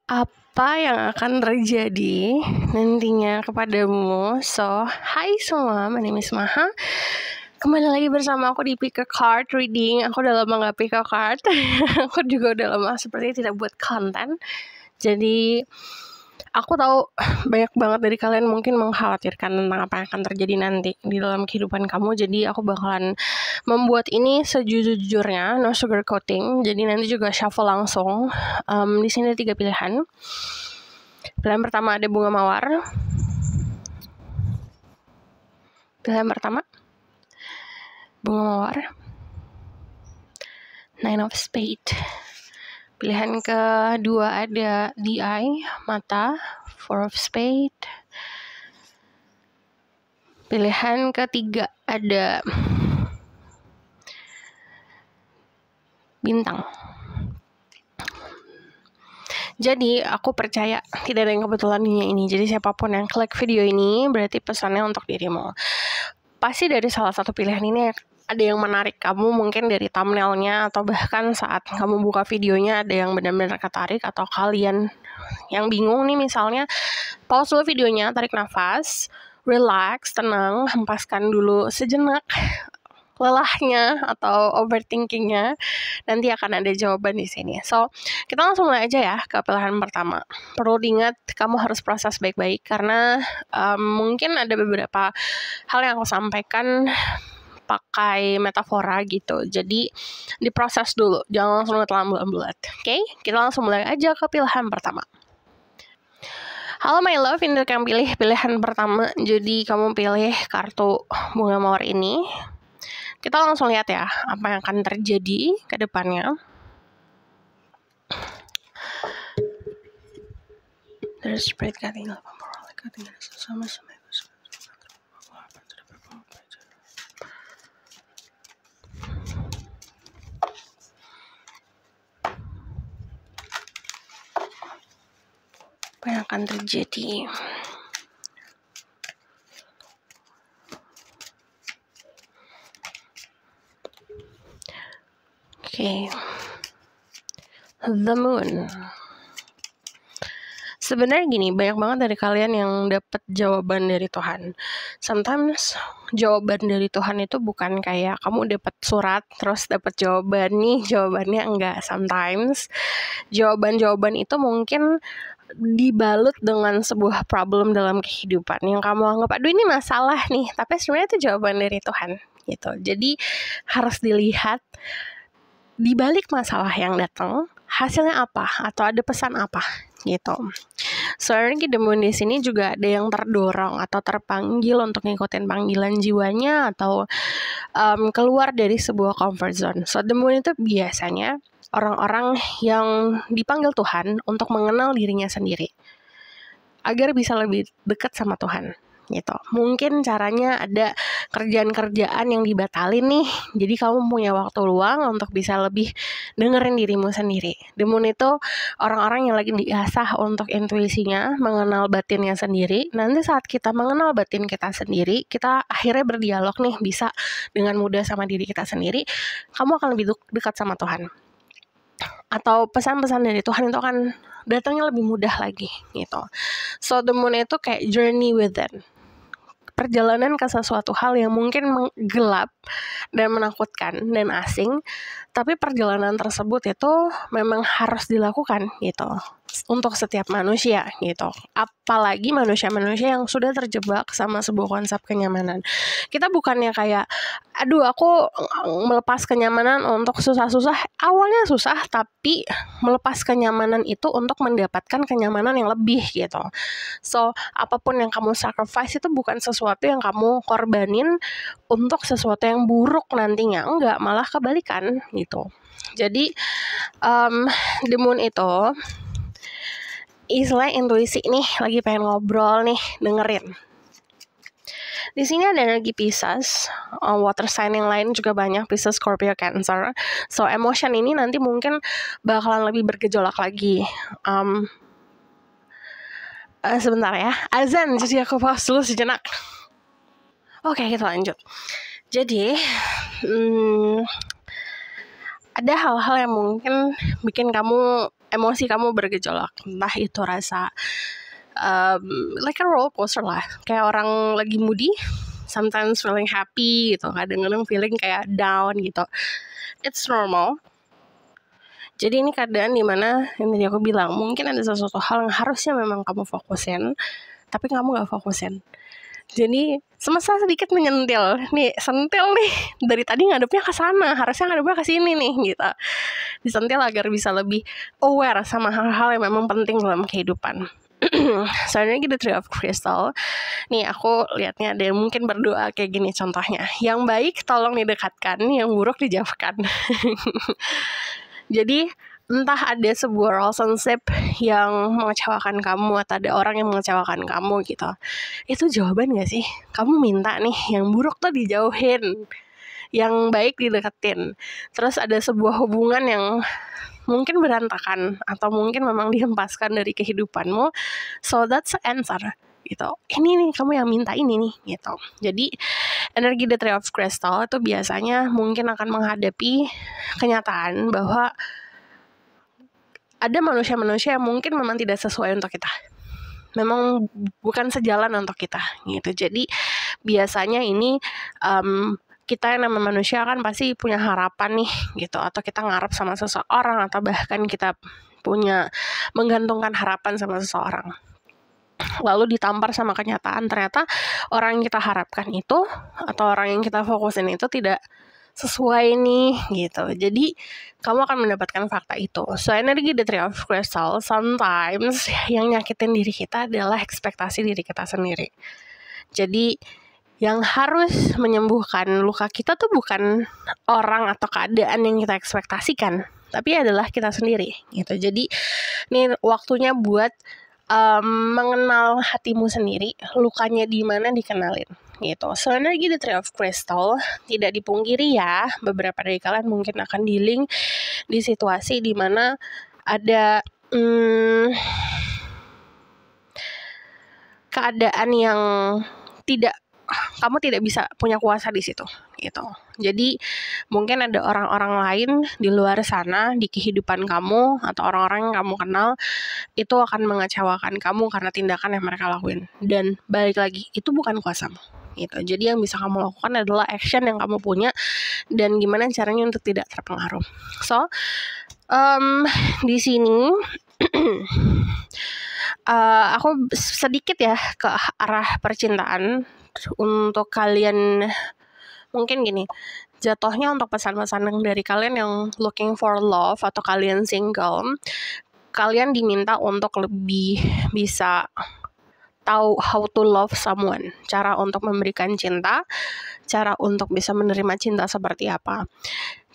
Apa yang akan terjadi nantinya kepadamu? So, hai semua, my name is Maha. Kembali lagi bersama aku di Pick a Card Reading. Aku udah lama gak pick a card. Aku juga udah lama sepertinya tidak buat konten. Jadi aku tahu banyak banget dari kalian mungkin mengkhawatirkan tentang apa yang akan terjadi nanti di dalam kehidupan kamu. Jadi aku bakalan membuat ini sejujur-jujurnya, no sugarcoating. Jadi nanti juga shuffle langsung. Di sini ada 3 pilihan. Pilihan pertama ada bunga mawar. Pilihan pertama bunga mawar. Nine of Spades. Pilihan kedua ada the eye, mata. Four of Spades. Pilihan ketiga ada bintang. Jadi aku percaya tidak ada yang kebetulan dunia ini. Jadi siapapun yang klik video ini berarti pesannya untuk dirimu. Pasti dari salah satu pilihan ini ada yang menarik kamu, mungkin dari thumbnailnya atau bahkan saat kamu buka videonya ada yang benar-benar ketarik. Atau kalian yang bingung nih, misalnya pause dulu videonya, tarik nafas, relax, tenang, hempaskan dulu sejenak lelahnya atau overthinkingnya, nanti akan ada jawaban di sini. So, kita langsung mulai aja ya ke pilihan pertama. Perlu diingat, kamu harus proses baik-baik karena mungkin ada beberapa hal yang aku sampaikan pakai metafora gitu. Jadi diproses dulu, jangan langsung telan bulat-bulat. Oke, kita langsung mulai aja ke pilihan pertama. Halo my love, ini yang pilih pilihan pertama. Jadi kamu pilih kartu bunga mawar ini. Kita langsung lihat ya apa yang akan terjadi ke depannya. There's spread cutting up sama-sama. Apa yang akan terjadi? Oke. The Moon. Sebenarnya gini, banyak banget dari kalian yang dapat jawaban dari Tuhan. Sometimes jawaban dari Tuhan itu bukan kayak kamu dapat surat terus dapat jawaban nih, jawabannya enggak. Sometimes jawaban-jawaban itu mungkin dibalut dengan sebuah problem dalam kehidupan yang kamu anggap, aduh ini masalah nih, tapi sebenarnya itu jawaban dari Tuhan gitu. Jadi harus dilihat di balik masalah yang datang, hasilnya apa atau ada pesan apa gitu. Soalnya The Moon di sini juga ada yang terdorong atau terpanggil untuk ngikutin panggilan jiwanya atau keluar dari sebuah comfort zone. So The Moon itu biasanya orang-orang yang dipanggil Tuhan untuk mengenal dirinya sendiri agar bisa lebih dekat sama Tuhan gitu. Mungkin caranya ada kerjaan-kerjaan yang dibatalin nih, jadi kamu punya waktu luang untuk bisa lebih dengerin dirimu sendiri. The Moon itu orang-orang yang lagi diasah untuk intuisinya, mengenal batinnya sendiri. Nanti saat kita mengenal batin kita sendiri, kita akhirnya berdialog nih, bisa dengan mudah sama diri kita sendiri, kamu akan lebih dekat sama Tuhan. Atau pesan-pesan dari Tuhan itu akan datangnya lebih mudah lagi gitu. So The Moon itu kayak journey within, perjalanan ke sesuatu hal yang mungkin gelap dan menakutkan dan asing, tapi perjalanan tersebut itu memang harus dilakukan gitu untuk setiap manusia gitu. Apalagi manusia-manusia yang sudah terjebak sama sebuah konsep kenyamanan. Kita bukannya kayak, aduh aku melepas kenyamanan untuk susah-susah. Awalnya susah, tapi melepas kenyamanan itu untuk mendapatkan kenyamanan yang lebih gitu. So, apapun yang kamu sacrifice itu bukan sesuatu yang kamu korbanin untuk sesuatu yang buruk nantinya. Enggak, malah kebalikan gitu. Jadi, The Moon itu istilah intuisi nih, lagi pengen ngobrol nih, dengerin. Di sini ada energi Pisces, water sign yang lain juga banyak, Pisces, Scorpio, Cancer. So emotion ini nanti mungkin bakalan lebih bergejolak lagi. Sebentar ya, azan, jadi aku pause dulu sejenak. Oke, kita lanjut. Jadi ada hal-hal yang mungkin bikin kamu emosi kamu bergejolak, entah itu rasa like a roller coaster lah, kayak orang lagi moody, sometimes feeling happy gitu, kadang-kadang feeling kayak down gitu. It's normal. Jadi ini keadaan dimana yang tadi aku bilang, mungkin ada sesuatu hal yang harusnya memang kamu fokusin, tapi kamu gak fokusin. Jadi semesta sedikit menyentil, sentil nih, dari tadi ngadepnya ke sana, harusnya ngadepnya ke sini nih gitu. Disentil agar bisa lebih aware sama hal-hal yang memang penting dalam kehidupan. Soalnya gitu, Three of Crystal. Nih aku lihatnya ada yang mungkin berdoa kayak gini contohnya. Yang baik tolong didekatkan, yang buruk dijauhkan. Jadi entah ada sebuah relationship yang mengecewakan kamu atau ada orang yang mengecewakan kamu gitu, itu jawaban gak sih? Kamu minta nih yang buruk tuh dijauhin, yang baik dideketin. Terus ada sebuah hubungan yang mungkin berantakan atau mungkin memang dihempaskan dari kehidupanmu, so that's the answer gitu. Ini nih kamu yang minta ini nih gitu. Jadi energi The Three of Crystal itu biasanya mungkin akan menghadapi kenyataan bahwa ada manusia-manusia yang mungkin memang tidak sesuai untuk kita, memang bukan sejalan untuk kita gitu. Jadi biasanya ini kita yang namanya manusia kan pasti punya harapan nih gitu, atau kita ngarep sama seseorang, atau bahkan kita punya menggantungkan harapan sama seseorang. Lalu ditampar sama kenyataan, ternyata orang yang kita harapkan itu atau orang yang kita fokusin itu tidak sesuai nih gitu. Jadi kamu akan mendapatkan fakta itu. So energi The Three of Crystal, sometimes yang nyakitin diri kita adalah ekspektasi diri kita sendiri. Jadi yang harus menyembuhkan luka kita tuh bukan orang atau keadaan yang kita ekspektasikan, tapi adalah kita sendiri gitu. Jadi ini waktunya buat mengenal hatimu sendiri, lukanya di mana dikenalin gitu. So energi The Three of Crystal, tidak dipungkiri ya, beberapa dari kalian mungkin akan dealing di situasi di mana ada keadaan yang kamu tidak bisa punya kuasa di situ gitu. Jadi mungkin ada orang-orang lain di luar sana di kehidupan kamu atau orang-orang yang kamu kenal itu akan mengecewakan kamu karena tindakan yang mereka lakuin. Dan balik lagi, itu bukan kuasamu gitu. Jadi yang bisa kamu lakukan adalah action yang kamu punya dan gimana caranya untuk tidak terpengaruh. So di sini aku sedikit ya ke arah percintaan untuk kalian. Mungkin gini, jatuhnya untuk pesan-pesan dari kalian yang looking for love atau kalian single, kalian diminta untuk lebih bisa tahu how to love someone, cara untuk memberikan cinta, cara untuk bisa menerima cinta seperti apa.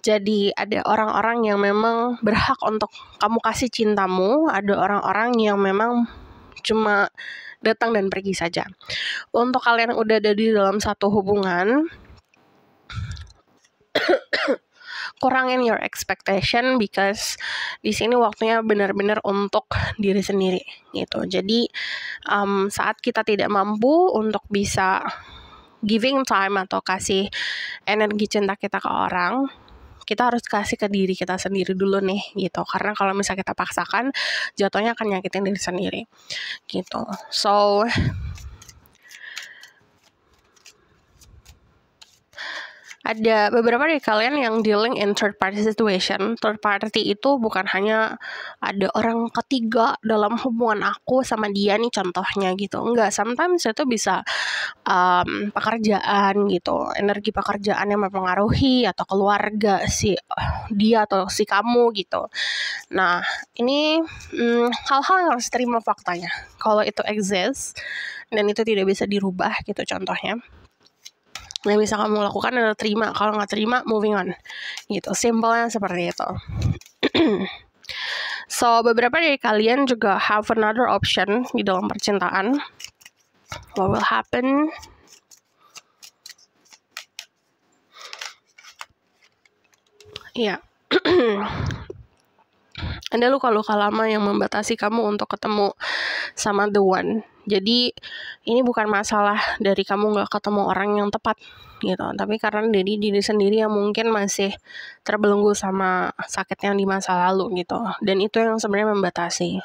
Jadi ada orang-orang yang memang berhak untuk kamu kasih cintamu, ada orang-orang yang memang cuma datang dan pergi saja. Untuk kalian yang udah ada di dalam satu hubungan, kurangin your expectation, because di sini waktunya benar-benar untuk diri sendiri gitu. Jadi saat kita tidak mampu untuk bisa giving time atau kasih energi cinta kita ke orang, kita harus kasih ke diri kita sendiri dulu nih gitu. Karena kalau misalnya kita paksakan, jatuhnya akan nyakitin diri sendiri gitu. So ada beberapa dari kalian yang dealing in third party situation. Third party itu bukan hanya ada orang ketiga dalam hubungan aku sama dia nih contohnya gitu. Enggak, sometimes itu bisa pekerjaan gitu. Energi pekerjaan yang mempengaruhi, atau keluarga si dia atau si kamu gitu. Nah, ini hal-hal yang harus terima faktanya. Kalau itu exist dan itu tidak bisa dirubah gitu contohnya, yang bisa kamu lakukan adalah terima. Kalau nggak terima, moving on gitu. Simpelnya seperti itu. So beberapa dari kalian juga have another option di dalam percintaan. What will happen? Ya, ada luka-luka lama yang membatasi kamu untuk ketemu sama the one. Jadi ini bukan masalah dari kamu nggak ketemu orang yang tepat gitu, tapi karena dari diri sendiri yang mungkin masih terbelenggu sama sakit yang di masa lalu gitu, dan itu yang sebenarnya membatasi.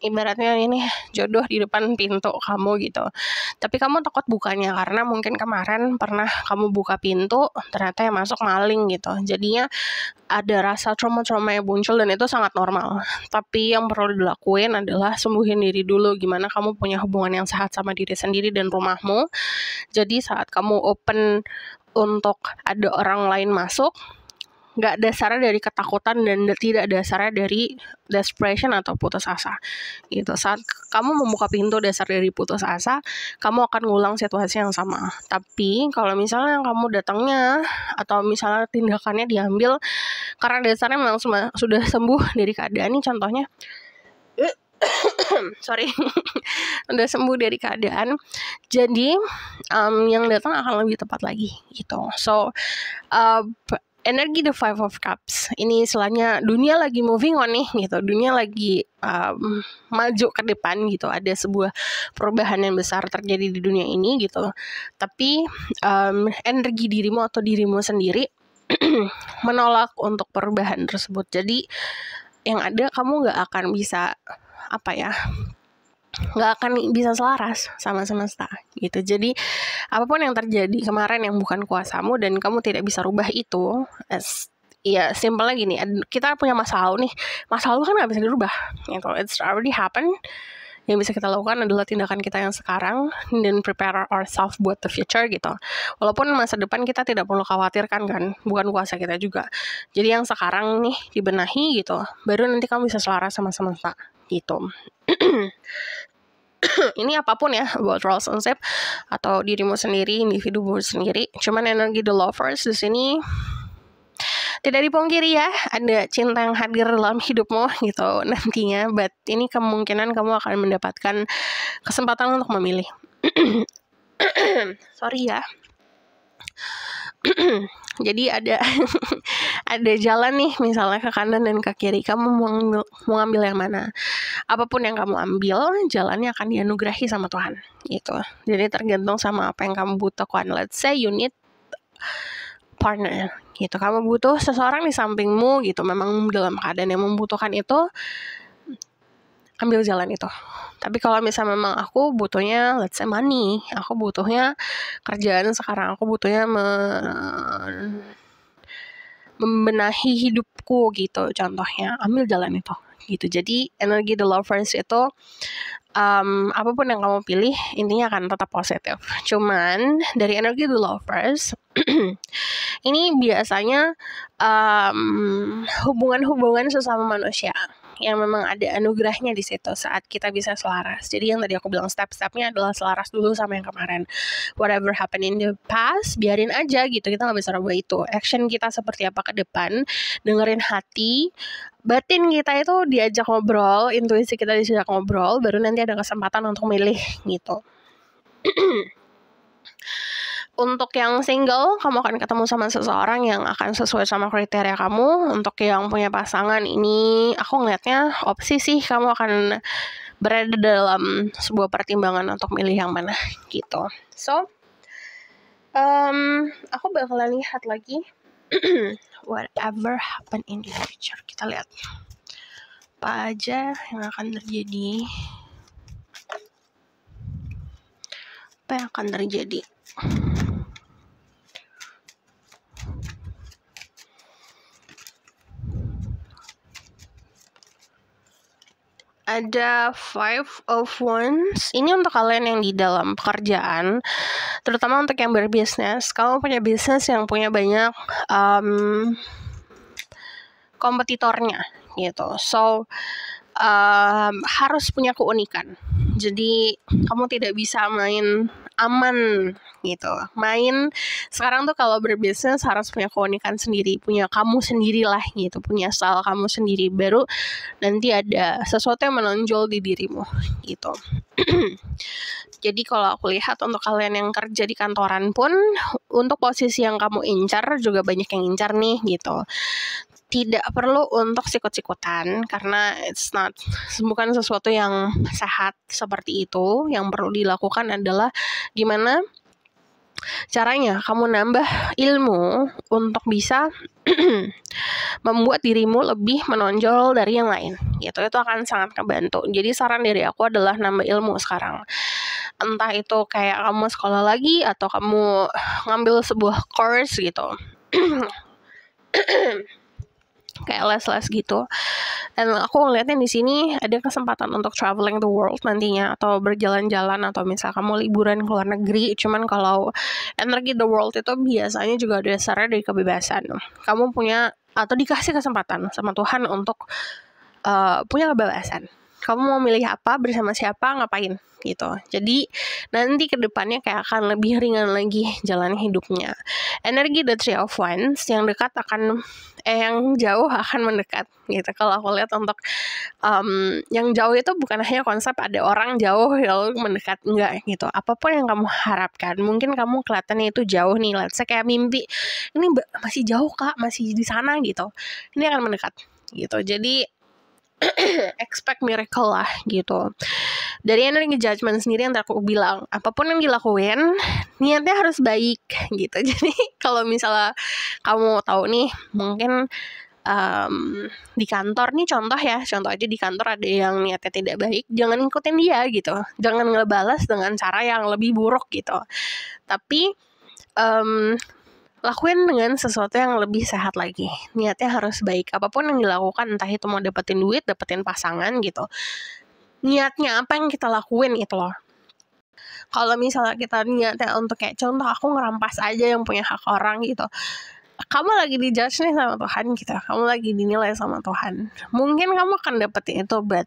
Ibaratnya ini jodoh di depan pintu kamu gitu, tapi kamu takut bukanya karena mungkin kemarin pernah kamu buka pintu ternyata yang masuk maling gitu, jadinya ada rasa trauma-trauma yang muncul dan itu sangat normal. Tapi yang perlu dilakuin adalah sembuhin diri dulu, gimana kamu punya hubungan yang sehat sama diri sendiri dan rumahmu. Jadi saat kamu open untuk ada orang lain masuk, nggak dasarnya dari ketakutan dan tidak dasarnya dari desperation atau putus asa gitu. Saat kamu membuka pintu dasar dari putus asa, kamu akan ngulang situasi yang sama. Tapi kalau misalnya kamu datangnya atau misalnya tindakannya diambil karena dasarnya memang sudah sembuh dari keadaan ini, contohnya sorry udah sembuh dari keadaan, jadi yang datang akan lebih tepat lagi gitu. So energi the Five of Cups ini istilahnya dunia lagi moving on nih gitu, dunia lagi maju ke depan gitu, ada sebuah perubahan yang besar terjadi di dunia ini gitu. Tapi energi dirimu atau dirimu sendiri menolak untuk perubahan tersebut. Jadi yang ada kamu nggak akan bisa nggak akan bisa selaras sama semesta gitu. Jadi apapun yang terjadi kemarin yang bukan kuasamu dan kamu tidak bisa rubah itu, ya simpelnya gini, kita punya masa lalu nih, masa lalu kan nggak bisa dirubah gitu, it's already happened. Yang bisa kita lakukan adalah tindakan kita yang sekarang dan prepare ourselves buat the future gitu. Walaupun masa depan kita tidak perlu khawatirkan kan, bukan kuasa kita juga. Jadi yang sekarang nih dibenahi gitu, baru nanti kamu bisa selaras sama semesta gitu. Ini apapun ya, about relationship atau dirimu sendiri, individumu sendiri. Cuman energi the lovers di sini tidak dipungkiri ya, ada cinta yang hadir dalam hidupmu gitu nantinya, but ini kemungkinan kamu akan mendapatkan kesempatan untuk memilih. Sorry ya. Jadi ada ada jalan nih misalnya ke kanan dan ke kiri, kamu mau ngambil yang mana? Apapun yang kamu ambil, jalannya akan dianugerahi sama Tuhan gitu. Jadi tergantung sama apa yang kamu butuhkan. Let's say you need partner gitu, kamu butuh seseorang di sampingmu gitu, memang dalam keadaan yang membutuhkan itu, ambil jalan itu. Tapi kalau misalnya memang aku butuhnya let's say money, aku butuhnya kerjaan sekarang, aku butuhnya membenahi hidupku gitu contohnya, ambil jalan itu gitu. Jadi energi the lovers itu apapun yang kamu pilih intinya akan tetap positif. Cuman dari energi the lovers ini biasanya hubungan-hubungan sesama manusia yang memang ada anugerahnya di situ saat kita bisa selaras. Jadi yang tadi aku bilang step-stepnya adalah selaras dulu sama yang kemarin. Whatever happened in the past, biarin aja gitu, kita gak bisa rubah itu. Action kita seperti apa ke depan, dengerin hati, batin kita itu diajak ngobrol, intuisi kita diajak ngobrol, baru nanti ada kesempatan untuk milih gitu. Untuk yang single, kamu akan ketemu sama seseorang yang akan sesuai sama kriteria kamu. Untuk yang punya pasangan, ini aku ngeliatnya opsi sih, kamu akan berada dalam sebuah pertimbangan untuk milih yang mana gitu. So, aku bakalan lihat lagi whatever happen in the future. Kita lihat apa aja yang akan terjadi. Apa yang akan terjadi? Ada Five of Wands. Ini untuk kalian yang di dalam pekerjaan, terutama untuk yang berbisnis. Kamu punya bisnis yang punya banyak kompetitornya gitu. So harus punya keunikan. Jadi kamu tidak bisa main aman gitu. Main sekarang tuh kalau berbisnis harus punya keunikan sendiri, punya kamu sendiri lah gitu, punya style kamu sendiri, baru nanti ada sesuatu yang menonjol di dirimu gitu. Jadi kalau aku lihat untuk kalian yang kerja di kantoran pun, untuk posisi yang kamu incar juga banyak yang incar nih gitu. tidak perlu untuk sikut-sikutan karena bukan sesuatu yang sehat seperti itu. Yang perlu dilakukan adalah gimana caranya kamu nambah ilmu untuk bisa membuat dirimu lebih menonjol dari yang lain. Itu akan sangat kebantu. Jadi saran dari aku adalah nambah ilmu sekarang. Entah itu kayak kamu sekolah lagi atau kamu ngambil sebuah course gitu. Kayak les-les gitu. Dan aku ngeliatnya di sini ada kesempatan untuk traveling the world nantinya, atau berjalan-jalan, atau misal kamu liburan ke luar negeri. Cuman kalau energi the world itu biasanya juga dasarnya dari kebebasan. Kamu punya atau dikasih kesempatan sama Tuhan untuk punya kebebasan. Kamu mau milih apa, bersama siapa, ngapain gitu. Jadi nanti ke depannya kayak akan lebih ringan lagi jalan hidupnya. Energi the Three of Wands, yang dekat akan yang jauh akan mendekat gitu. Kalau aku lihat untuk yang jauh itu bukan hanya konsep ada orang jauh lalu mendekat, enggak gitu. Apapun yang kamu harapkan, mungkin kamu kelihatannya itu jauh nih, let's say kayak mimpi ini masih jauh Kak, masih di sana gitu. Ini akan mendekat gitu. Jadi expect miracle lah gitu. Dari energi judgment sendiri yang tadi aku bilang, apapun yang dilakuin niatnya harus baik gitu. Jadi kalau misalnya kamu tahu nih, mungkin di kantor nih, contoh aja di kantor ada yang niatnya tidak baik, jangan ikutin dia gitu. Jangan ngebalas dengan cara yang lebih buruk gitu. Tapi lakuin dengan sesuatu yang lebih sehat lagi. Niatnya harus baik. Apapun yang dilakukan, entah itu mau dapetin duit, dapetin pasangan gitu. Niatnya apa yang kita lakuin itu loh. Kalau misalnya kita niatnya untuk kayak contoh aku ngerampas aja yang punya hak orang gitu, kamu lagi dijudge nih sama Tuhan gitu. Kamu lagi dinilai sama Tuhan. Mungkin kamu akan dapetin itu, but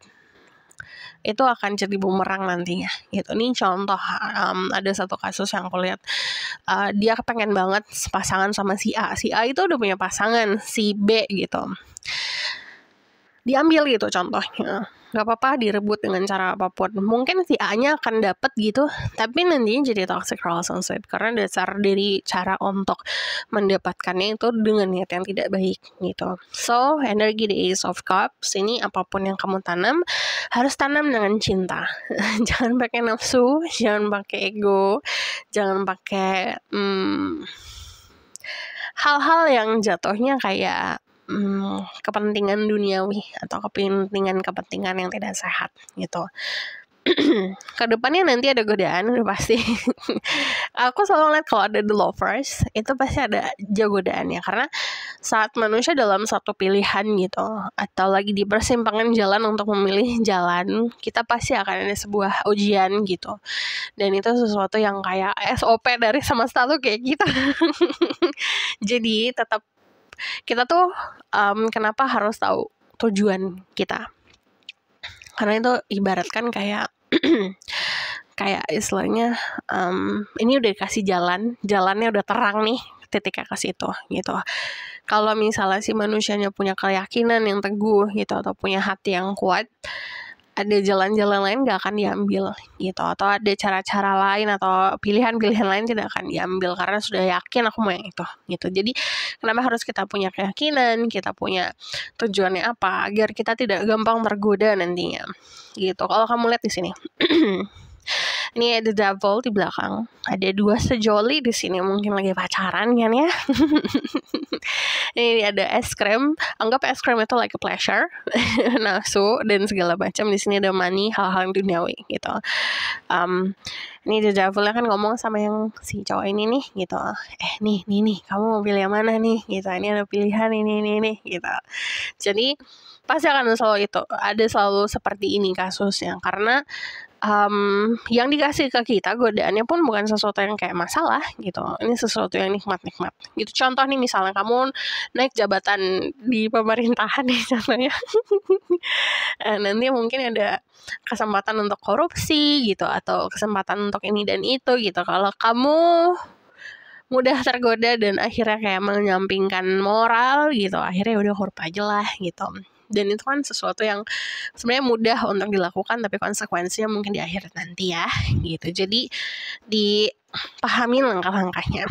itu akan jadi bumerang nantinya gitu. Nih contoh, ada satu kasus yang aku lihat, dia kepengen banget pasangan sama si A itu udah punya pasangan si B gitu, diambil gitu contohnya. Gak apa-apa direbut dengan cara apapun. Mungkin si A-nya akan dapet gitu, tapi nantinya jadi toxic relationship karena dasar dari cara untuk mendapatkannya itu dengan niat yang tidak baik gitu. So, energi the Ace of Cups ini, apapun yang kamu tanam harus tanam dengan cinta. Jangan pakai nafsu, jangan pakai ego, jangan pakai hal-hal yang jatuhnya kayak kepentingan duniawi atau kepentingan yang tidak sehat gitu. Kedepannya nanti ada godaan udah pasti. Aku selalu lihat kalau ada the lovers itu pasti ada godaannya, karena saat manusia dalam satu pilihan gitu atau lagi di persimpangan jalan untuk memilih jalan, kita pasti akan ada sebuah ujian gitu. Dan itu sesuatu yang kayak SOP dari semesta tuh kayak gitu. Jadi tetap kita tuh kenapa harus tahu tujuan kita, karena itu ibaratkan kayak kayak istilahnya ini udah dikasih jalannya udah terang nih, titiknya ke situ gitu. Kalau misalnya si manusianya punya keyakinan yang teguh gitu atau punya hati yang kuat, ada jalan-jalan lain gak akan diambil gitu, atau ada cara-cara lain atau pilihan-pilihan lain tidak akan diambil karena sudah yakin aku mau yang itu gitu. Jadi kenapa harus kita punya keyakinan, kita punya tujuannya apa, agar kita tidak gampang tergoda nantinya gitu. Kalau kamu lihat di sini ini ada devil di belakang, ada dua sejoli di sini, mungkin lagi pacaran kan ya. Ini ada es krim, anggap es krim itu like a pleasure, nafsu dan segala macam. Di sini ada money, hal-hal yang duniawi gitu. Ini the devil kan ngomong sama yang si cowok ini nih gitu, nih kamu mau pilih yang mana nih gitu, ini ada pilihan ini gitu. Jadi pasti akan selalu selalu seperti ini kasusnya, karena yang dikasih ke kita godaannya pun bukan sesuatu yang kayak masalah gitu. Ini sesuatu yang nikmat-nikmat gitu. Contoh nih, misalnya kamu naik jabatan di pemerintahan nih contohnya. Nanti mungkin ada kesempatan untuk korupsi gitu, atau kesempatan untuk ini dan itu gitu. Kalau kamu mudah tergoda dan akhirnya kayak menyampingkan moral gitu, akhirnya udah korup aja lah gitu. Dan itu kan sesuatu yang sebenarnya mudah untuk dilakukan, tapi konsekuensinya mungkin di akhir nanti ya gitu. Jadi dipahami langkah-langkahnya.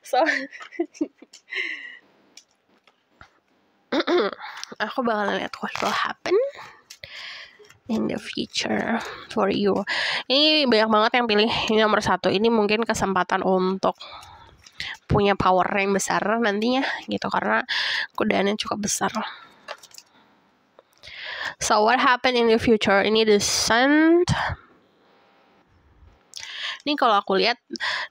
So Aku bakal lihat what will happen in the future for you. Ini banyak banget yang pilih ini nomor 1. Ini mungkin kesempatan untuk punya power yang besar nantinya gitu, karena godaannya cukup besar. So what happened in the future? Ini the sun. Ini kalau aku lihat,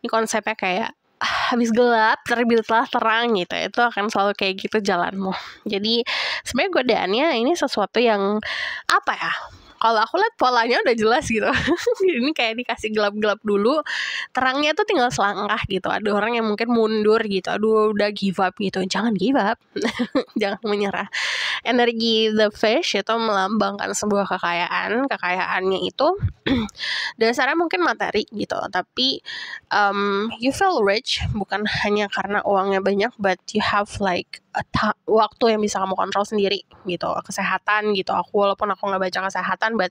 ini konsepnya kayak habis gelap terbitlah terang gitu. Itu akan selalu kayak gitu jalanmu. Jadi sebenarnya godaannya ini sesuatu yang apa ya? Kalau aku lihat polanya udah jelas gitu. Ini kayak dikasih gelap-gelap dulu, terangnya tuh tinggal selangkah gitu. Ada orang yang mungkin mundur gitu, aduh udah give up gitu. Jangan give up, jangan menyerah. Energi the fish itu melambangkan sebuah kekayaan. Kekayaannya itu dasarnya mungkin materi gitu, tapi you feel rich bukan hanya karena uangnya banyak, but you have like waktu yang bisa kamu kontrol sendiri gitu, kesehatan gitu. Walaupun aku nggak baca kesehatan, but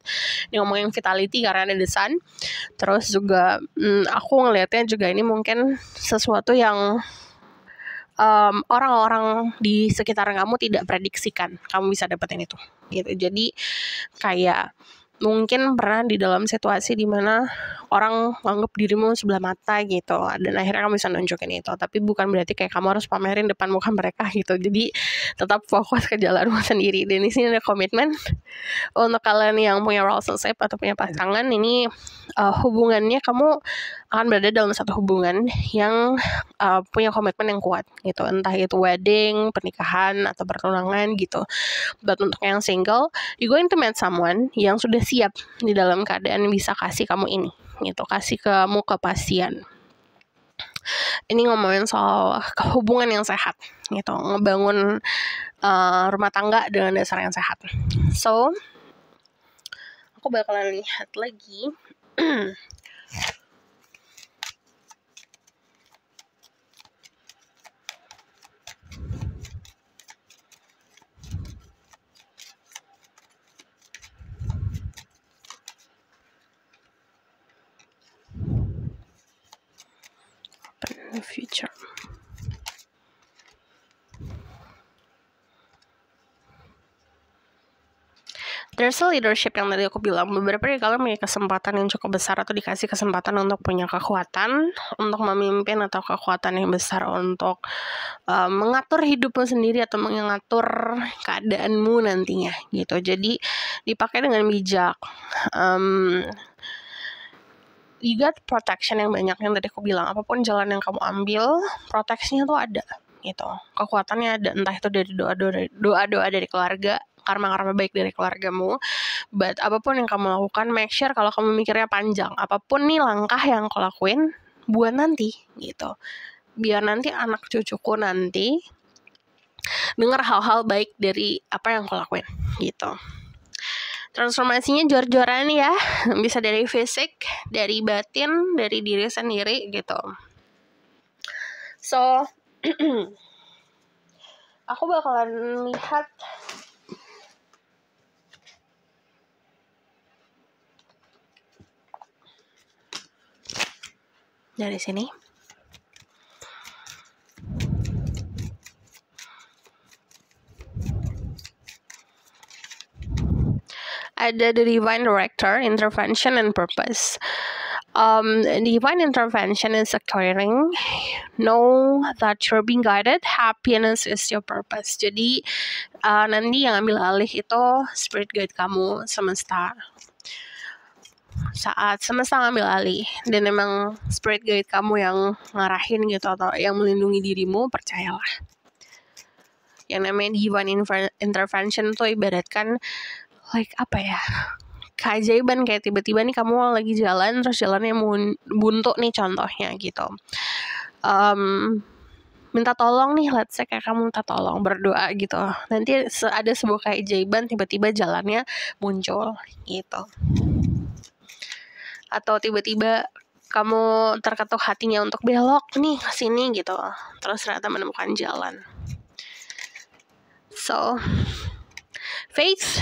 ini ngomongin vitality karena ada the sun. Terus juga aku ngelihatnya juga ini mungkin sesuatu yang orang-orang di sekitar kamu tidak prediksikan kamu bisa dapetin itu gitu. Jadi kayak mungkin pernah di dalam situasi dimana orang menganggap dirimu sebelah mata gitu, dan akhirnya kamu bisa nunjukin itu. Tapi bukan berarti kayak kamu harus pamerin depan muka mereka gitu. Jadi tetap fokus ke jalanmu sendiri. Dan di sini ada komitmen untuk kalian yang punya relationship atau punya pasangan. Ini hubungannya, kamu akan berada dalam satu hubungan yang punya komitmen yang kuat gitu. Entah itu wedding, pernikahan, atau pertunangan gitu. But untuk yang single, you going to meet someone yang sudah siap di dalam keadaan bisa kasih kamu ini gitu, kasih kamu kepastian. Ini ngomongin soal hubungan yang sehat gitu, ngebangun rumah tangga dengan dasar yang sehat. So aku bakalan lihat lagi in the future. There's a leadership yang tadi aku bilang. Beberapa dari kalian punya kesempatan yang cukup besar atau dikasih kesempatan untuk punya kekuatan untuk memimpin, atau kekuatan yang besar untuk mengatur hidupmu sendiri atau mengatur keadaanmu nantinya gitu. Jadi dipakai dengan bijak. You got protection yang banyak yang tadi aku bilang. Apapun jalan yang kamu ambil, proteksinya tuh ada gitu. Kekuatannya ada, entah itu dari doa-doa dari keluarga, karma-karma baik dari keluargamu. But apapun yang kamu lakukan, make sure kalau kamu mikirnya panjang. Apapun nih langkah yang kau lakuin buat nanti gitu. Biar nanti anak cucuku nanti dengar hal-hal baik dari apa yang kau lakuin gitu. Transformasinya jor-joran ya, bisa dari fisik, dari batin, dari diri sendiri gitu. So aku bakalan lihat dari sini. Ada the divine director, intervention and purpose. Divine intervention is occurring. Know that you're being guided. Happiness is your purpose. Jadi nanti yang ambil alih itu spirit guide kamu, semesta. Saat semesta ngambil alih dan emang spirit guide kamu yang ngarahin gitu atau yang melindungi dirimu, percayalah. Yang namanya divine intervention tuh ibaratkan like apa ya, keajaiban, kayak tiba-tiba nih kamu lagi jalan terus jalannya buntu nih contohnya gitu. Minta tolong nih, let's say kayak kamu minta tolong, berdoa gitu, nanti ada sebuah keajaiban tiba-tiba jalannya muncul gitu. Atau tiba-tiba kamu terketuk hatinya untuk belok nih ke sini gitu, terus ternyata menemukan jalan. So faith,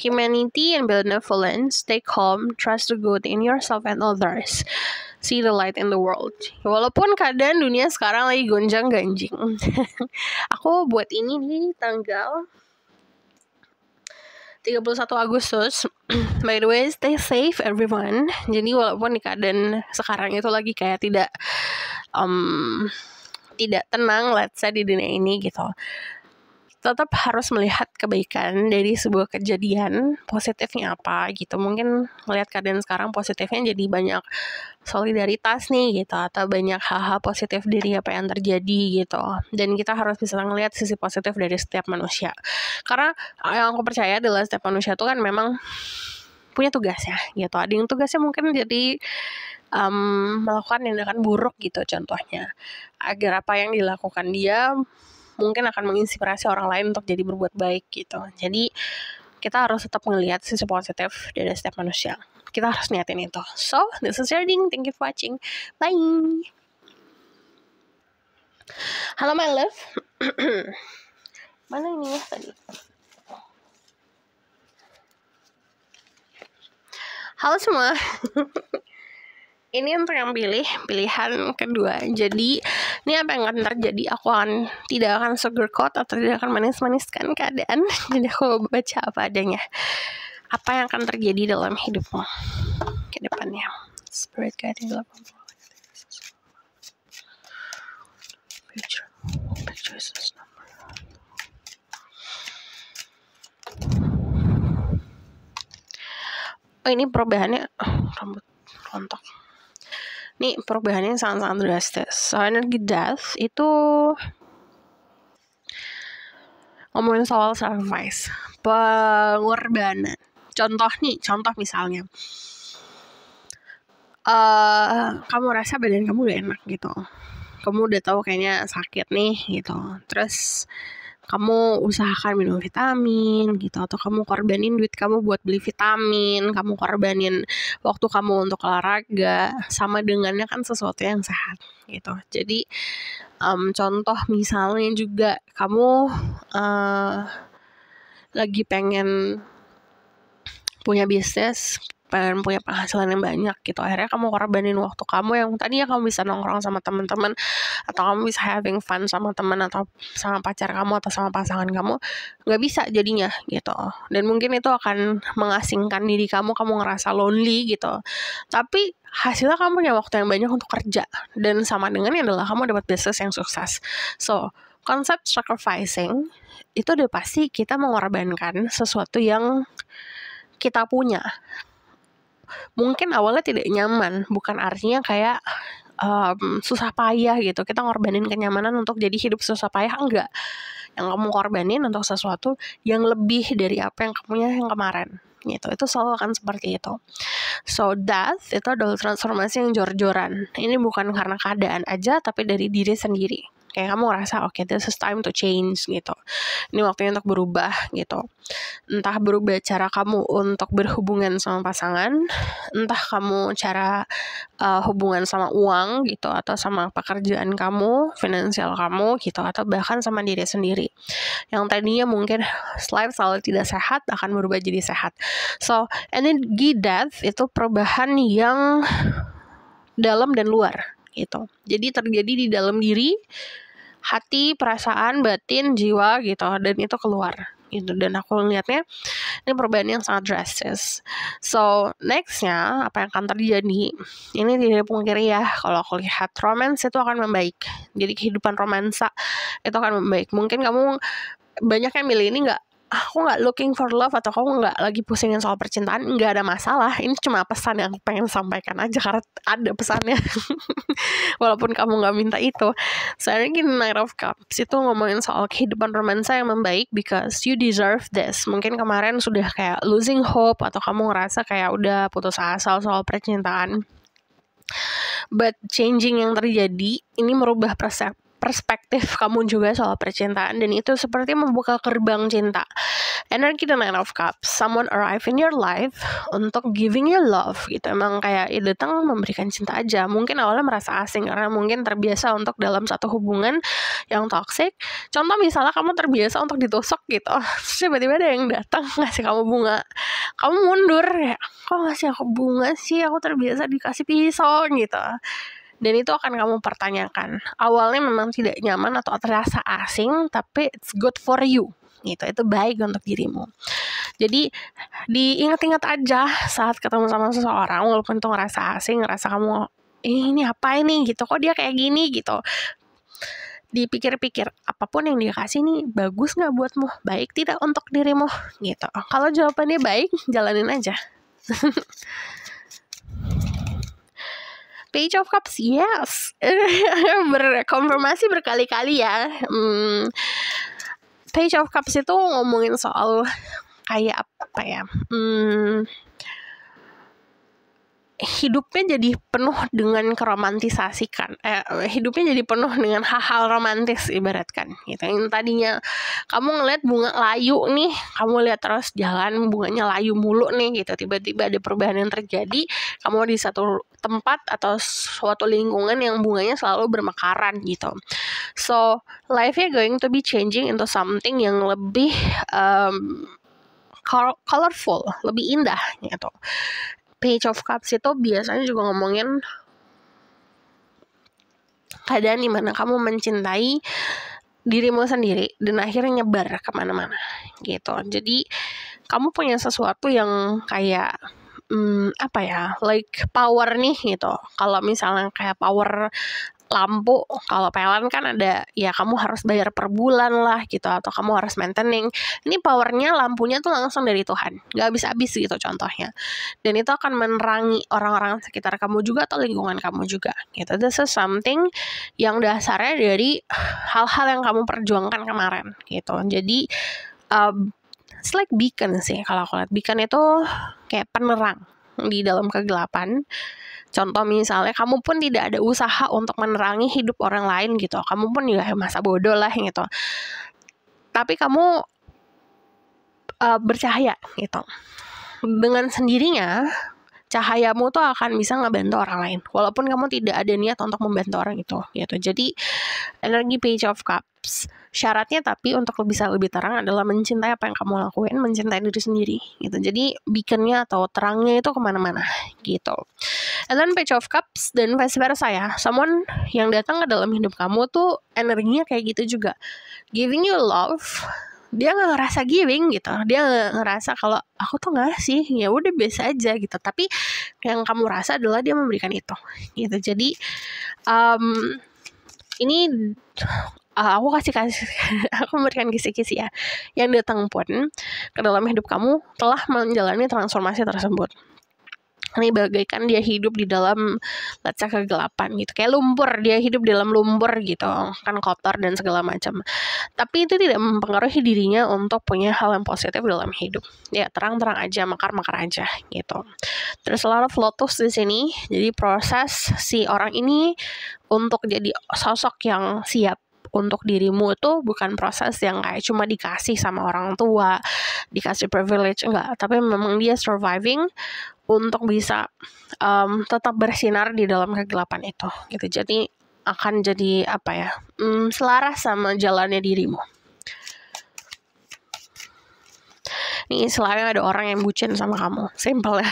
humanity, and benevolence. Stay calm, trust the good in yourself and others. see the light in the world. Walaupun keadaan dunia sekarang lagi gonjang-ganjing. Aku buat ini di tanggal 31 Agustus. By the way, stay safe everyone. Jadi walaupun di keadaan sekarang itu lagi kayak tidak tenang, let's say di dunia ini gitu, tetap harus melihat kebaikan dari sebuah kejadian, positifnya apa gitu. Mungkin melihat keadaan sekarang positifnya jadi banyak solidaritas nih gitu, atau banyak hal-hal positif dari apa yang terjadi gitu. Dan kita harus bisa ngelihat sisi positif dari setiap manusia. Karena yang aku percaya adalah setiap manusia itu kan memang punya tugasnya gitu. Ada yang tugasnya mungkin jadi melakukan tindakan buruk gitu contohnya, agar apa yang dilakukan dia mungkin akan menginspirasi orang lain untuk jadi berbuat baik gitu. Jadi kita harus tetap melihat sisi positif dari setiap manusia. Kita harus niatin itu. So, this is Yarding. Thank you for watching. Bye. Halo my love. Mana ini ya tadi? Halo semua. Ini untuk yang pilihan kedua. Jadi ini apa yang akan terjadi, aku tidak akan sugarcoat atau tidak akan manis-maniskan keadaan. Jadi aku baca apa adanya. Apa yang akan terjadi dalam hidupmu ke depannya. Spirit guiding love. Picture is number. Oh, ini perubahannya rambut rontok. Ini perubahannya sangat-sangat drastis. So, energi death itu ngomongin soal sacrifice, pengorbanan. Contoh misalnya, kamu rasa badan kamu gak enak gitu. Kamu udah tahu kayaknya sakit nih gitu. Terus kamu usahakan minum vitamin gitu, atau kamu korbanin duit kamu buat beli vitamin, kamu korbanin waktu kamu untuk olahraga, sama dengannya kan sesuatu yang sehat gitu. Jadi contoh misalnya juga kamu lagi pengen punya bisnis, pengen punya penghasilan yang banyak gitu, akhirnya kamu korbanin waktu kamu yang tadinya kamu bisa nongkrong sama teman-teman, atau kamu bisa having fun sama teman atau sama pacar kamu atau sama pasangan kamu, nggak bisa jadinya gitu. Dan mungkin itu akan mengasingkan diri kamu ngerasa lonely gitu. Tapi hasilnya kamu punya waktu yang banyak untuk kerja, dan sama dengannya adalah kamu dapat bisnis yang sukses. So, konsep sacrificing itu udah pasti kita mengorbankan sesuatu yang kita punya. Mungkin awalnya tidak nyaman, bukan artinya kayak susah payah gitu. Kita ngorbanin kenyamanan untuk jadi hidup susah payah, enggak. Yang kamu korbanin untuk sesuatu yang lebih dari apa yang kamu punya yang kemarin gitu. Itu selalu akan seperti itu. So, death itu adalah transformasi yang jor-joran. Ini bukan karena keadaan aja, tapi dari diri sendiri. Kayak kamu ngerasa, okay, this is time to change gitu. Ini waktunya untuk berubah gitu. Entah berubah cara kamu untuk berhubungan sama pasangan, entah kamu cara hubungan sama uang gitu, atau sama pekerjaan kamu, finansial kamu gitu, atau bahkan sama diri sendiri. Yang tadinya mungkin life selalu tidak sehat, akan berubah jadi sehat. So, energi death itu perubahan yang dalam dan luar gitu. Jadi terjadi di dalam diri, hati, perasaan, batin, jiwa gitu, dan itu keluar gitu. Dan aku lihatnya ini perubahan yang sangat drastis. So, nextnya apa yang akan terjadi, ini tidak pungkiri ya, kalau aku lihat romance itu akan membaik. Jadi kehidupan romansa itu akan membaik. Mungkin kamu banyak yang milih ini aku nggak looking for love, atau kamu nggak lagi pusingin soal percintaan, nggak ada masalah. Ini cuma pesan yang pengen sampaikan aja karena ada pesannya. Walaupun kamu nggak minta itu. Saya ingin Knight of Cups itu ngomongin soal kehidupan romansa yang membaik because you deserve this. Mungkin kemarin sudah kayak losing hope, atau kamu ngerasa kayak udah putus asa soal percintaan. But changing yang terjadi ini merubah perspektif kamu juga soal percintaan, dan itu seperti membuka gerbang cinta. Energi the Nine of Cups, someone arrive in your life untuk giving you love gitu. Emang kayak datang memberikan cinta aja. Mungkin awalnya merasa asing karena mungkin terbiasa untuk dalam satu hubungan yang toxic. Contoh misalnya kamu terbiasa untuk ditusuk gitu, terus tiba-tiba ada yang datang ngasih kamu bunga, kamu mundur ya, kok ngasih aku bunga sih, aku terbiasa dikasih pisau gitu. Dan itu akan kamu pertanyakan. Awalnya memang tidak nyaman atau terasa asing, tapi it's good for you gitu, itu baik untuk dirimu. Jadi diingat-ingat aja saat ketemu sama seseorang, walaupun itu ngerasa asing, ngerasa kamu ini apa ini gitu, kok dia kayak gini gitu, dipikir-pikir apapun yang dia kasih nih bagus nggak buatmu, baik tidak untuk dirimu gitu. Kalau jawabannya baik, jalanin aja. Page of Cups, yes. Berkonfirmasi berkali-kali ya. Page of Cups itu ngomongin soal kayak apa ya, hidupnya jadi penuh dengan keromantisasikan, hidupnya jadi penuh dengan hal-hal romantis ibaratkan gitu. Yang tadinya kamu ngeliat bunga layu nih, kamu lihat terus jalan bunganya layu mulu nih gitu, tiba-tiba ada perubahan yang terjadi, kamu di satu tempat atau suatu lingkungan yang bunganya selalu bermekaran gitu. So life-nya going to be changing into something yang lebih colorful, lebih indah gitu. Page of Cups itu biasanya juga ngomongin keadaan dimana kamu mencintai dirimu sendiri dan akhirnya nyebar kemana-mana gitu. Jadi kamu punya sesuatu yang kayak apa ya, like power nih gitu. Kalau misalnya kayak power lampu, kalau PLN kan ada ya, kamu harus bayar per bulan lah gitu, atau kamu harus maintaining. Ini powernya lampunya tuh langsung dari Tuhan, gak habis-habis gitu contohnya, dan itu akan menerangi orang-orang sekitar kamu juga atau lingkungan kamu juga gitu. This is something yang dasarnya dari hal-hal yang kamu perjuangkan kemarin gitu. Jadi it's like beacon sih, kalau aku lihat beacon itu kayak penerang di dalam kegelapan. Contoh misalnya kamu pun tidak ada usaha untuk menerangi hidup orang lain gitu, kamu pun juga masa bodoh lah gitu, tapi kamu bercahaya gitu. Dengan sendirinya cahayamu tuh akan bisa ngebantu orang lain, walaupun kamu tidak ada niat untuk membantu orang itu gitu. Jadi energi Page of Cups, syaratnya tapi untuk bisa lebih terang adalah mencintai apa yang kamu lakuin, mencintai diri sendiri gitu. Jadi beaconnya atau terangnya itu kemana-mana gitu. And then Page of Cups dan vice versa ya, someone yang datang ke dalam hidup kamu tuh energinya kayak gitu juga, giving you love. Dia nggak ngerasa giving gitu, dia nggak ngerasa kalau aku tuh ngasih, ya udah biasa aja gitu, tapi yang kamu rasa adalah dia memberikan itu gitu. Jadi ini aku aku memberikan kisi-kisi ya, yang datang pun ke dalam hidup kamu telah menjalani transformasi tersebut. Ini bagaikan dia hidup di dalam let's say kegelapan gitu, kayak lumpur, dia hidup di dalam lumpur gitu kan, kotor dan segala macam, tapi itu tidak mempengaruhi dirinya untuk punya hal yang positif dalam hidup. Ya terang-terang aja, makar-makar aja gitu. Terus a lot of lotus di sini. Jadi proses si orang ini untuk jadi sosok yang siap untuk dirimu itu bukan proses yang kayak cuma dikasih sama orang tua, dikasih privilege, enggak, tapi memang dia surviving untuk bisa tetap bersinar di dalam kegelapan itu gitu. Jadi akan jadi apa ya, selaras sama jalannya dirimu. Nih istilahnya ada orang yang bucin sama kamu, simple ya.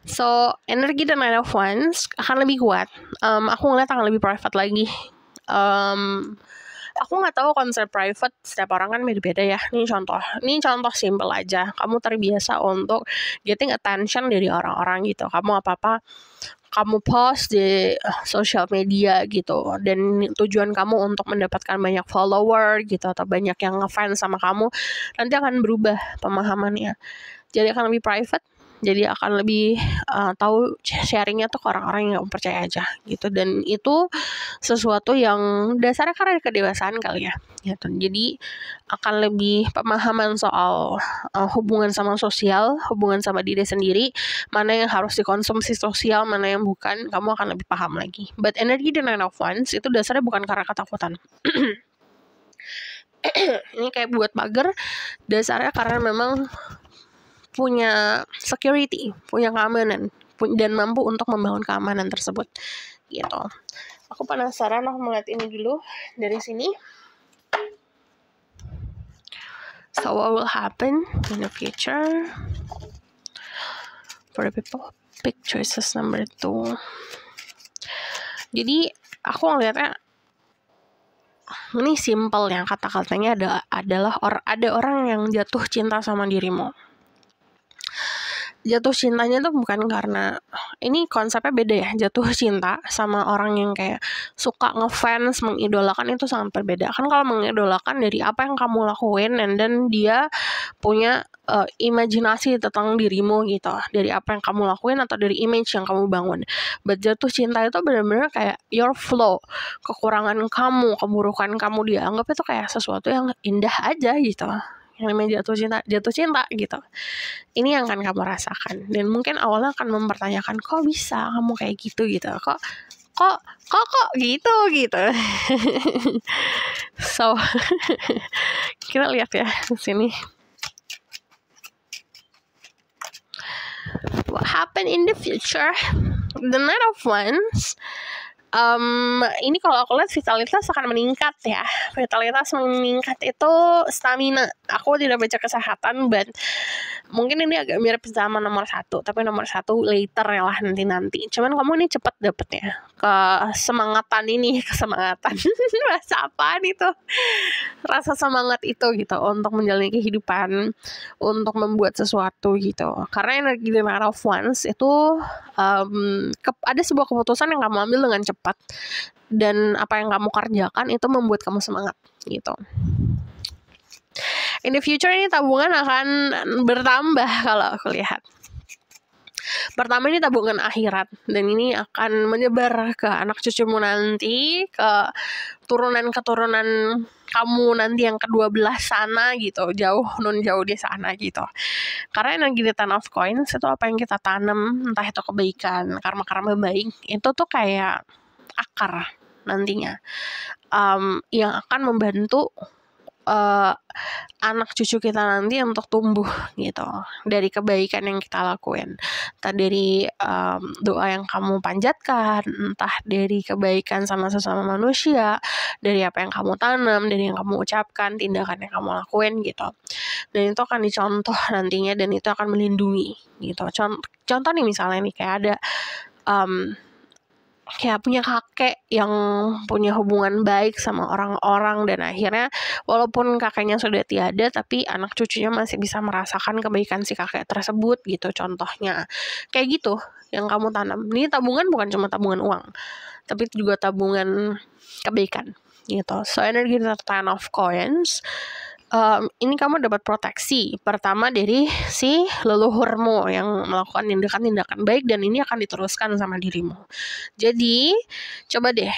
So energi the Nine of Wands akan lebih kuat. Aku ngeliat akan lebih private lagi. Aku nggak tahu konsep private, setiap orang kan beda-beda ya. Ini contoh simple aja. Kamu terbiasa untuk getting attention dari orang-orang gitu. Kamu apa-apa kamu post di social media gitu, dan tujuan kamu untuk mendapatkan banyak follower gitu, atau banyak yang ngefans sama kamu, nanti akan berubah pemahamannya. Jadi akan lebih private. Jadi akan lebih tahu sharingnya tuh ke orang-orang yang percaya aja gitu. Dan itu sesuatu yang dasarnya karena kedewasaan kali ya gitu. Jadi akan lebih pemahaman soal hubungan sama sosial, hubungan sama diri sendiri, mana yang harus dikonsumsi sosial, mana yang bukan, kamu akan lebih paham lagi. But energi di Nine of Wands itu dasarnya bukan karena ketakutan. Ini kayak buat pagar, dasarnya karena memang punya security, punya keamanan, dan mampu untuk membangun keamanan tersebut gitu. Aku penasaran, aku melihat ini dulu dari sini. So what will happen in the future for the people? Pick choices number 2. Jadi aku ngeliatnya ini simple ya, kata-katanya adalah ada orang yang jatuh cinta sama dirimu. Jatuh cintanya tuh bukan karena, ini konsepnya beda ya, jatuh cinta sama orang yang kayak suka ngefans, mengidolakan, itu sangat berbeda. Kan kalau mengidolakan dari apa yang kamu lakuin, and then dia punya imajinasi tentang dirimu gitu, dari apa yang kamu lakuin atau dari image yang kamu bangun. But jatuh cinta itu benar-benar kayak your flow, kekurangan kamu, keburukan kamu dia anggap itu kayak sesuatu yang indah aja gitu. Yang namanya jatuh cinta gitu. Ini yang akan kamu rasakan, dan mungkin awalnya akan mempertanyakan, kok bisa kamu kayak gitu, kok gitu so kita lihat ya di sini what happen in the future. The Knight of Wands, ini kalau aku lihat vitalitas akan meningkat ya. Vitalitas meningkat itu stamina. Aku tidak baca kesehatan, but mungkin ini agak mirip sama nomor 1, tapi nomor 1 later ya lah, nanti. Cuman kamu ini cepat dapetnya kesemangatan. Rasa apaan itu? Rasa semangat itu gitu untuk menjalani kehidupan, untuk membuat sesuatu gitu. Karena energi The Knight of Wands itu ada sebuah keputusan yang kamu ambil dengan cepat, dan apa yang kamu kerjakan itu membuat kamu semangat gitu. In the future ini tabungan akan bertambah kalau aku lihat. Pertama ini tabungan akhirat, dan ini akan menyebar ke anak cucumu nanti, ke turunan-keturunan kamu nanti yang kedua belah sana gitu, jauh di sana gitu. Karena energi di Ten of Coins itu apa yang kita tanam, entah itu kebaikan, karma-karma baik, itu tuh kayak akar nantinya, yang akan membantu anak cucu kita nanti untuk tumbuh gitu, dari kebaikan yang kita lakuin, entah dari doa yang kamu panjatkan, entah dari kebaikan sama sesama manusia, dari apa yang kamu tanam, dari yang kamu ucapkan, tindakan yang kamu lakuin gitu. Dan itu akan dicontoh nantinya, dan itu akan melindungi gitu. Contoh nih, misalnya nih kayak ada kayak punya kakek yang punya hubungan baik sama orang-orang, dan akhirnya walaupun kakeknya sudah tiada, tapi anak cucunya masih bisa merasakan kebaikan si kakek tersebut gitu. Contohnya kayak gitu yang kamu tanam. Ini tabungan bukan cuma tabungan uang, tapi juga tabungan kebaikan gitu. So energi Ten of Coins, ini kamu dapat proteksi pertama dari si leluhurmu yang melakukan tindakan-tindakan baik, dan ini akan diteruskan sama dirimu. Jadi coba deh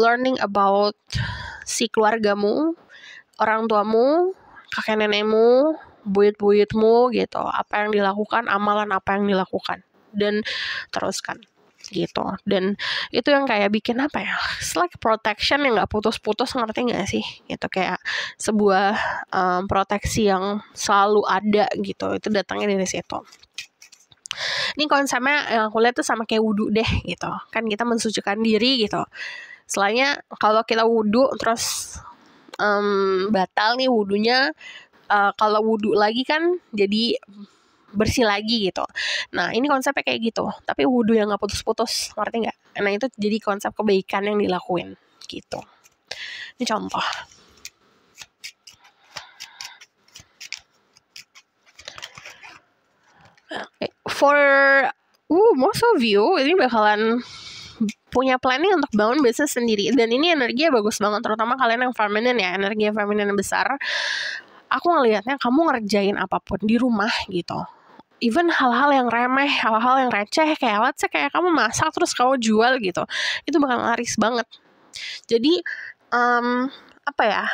learning about si keluargamu, orang tuamu, kakek nenekmu, buyut-buyutmu gitu, apa yang dilakukan, amalan apa yang dilakukan, dan teruskan gitu. Dan itu yang kayak bikin apa ya, it's like protection yang gak putus-putus, ngerti gak sih? Itu kayak sebuah proteksi yang selalu ada gitu. Itu datangnya dari situ. Ini konsepnya yang aku lihat tuh sama kayak wudhu deh gitu. Kan kita mensucikan diri gitu. Selainnya kalau kita wudhu terus batal nih wudhunya, kalau wudhu lagi kan jadi bersih lagi gitu. Nah ini konsepnya kayak gitu, tapi wudhu yang gak putus-putus, ngerti gak? Nah itu jadi konsep kebaikan yang dilakuin gitu. Ini contoh. For most of you ini bakalan punya planning untuk bangun bisnis sendiri, dan ini energinya bagus banget, terutama kalian yang feminine ya, energi feminine besar. Aku ngelihatnya kamu ngerjain apapun di rumah gitu, even hal-hal yang remeh, hal-hal yang receh, kayak let's say kayak kamu masak terus kamu jual gitu, itu bakal laris banget. Jadi apa ya,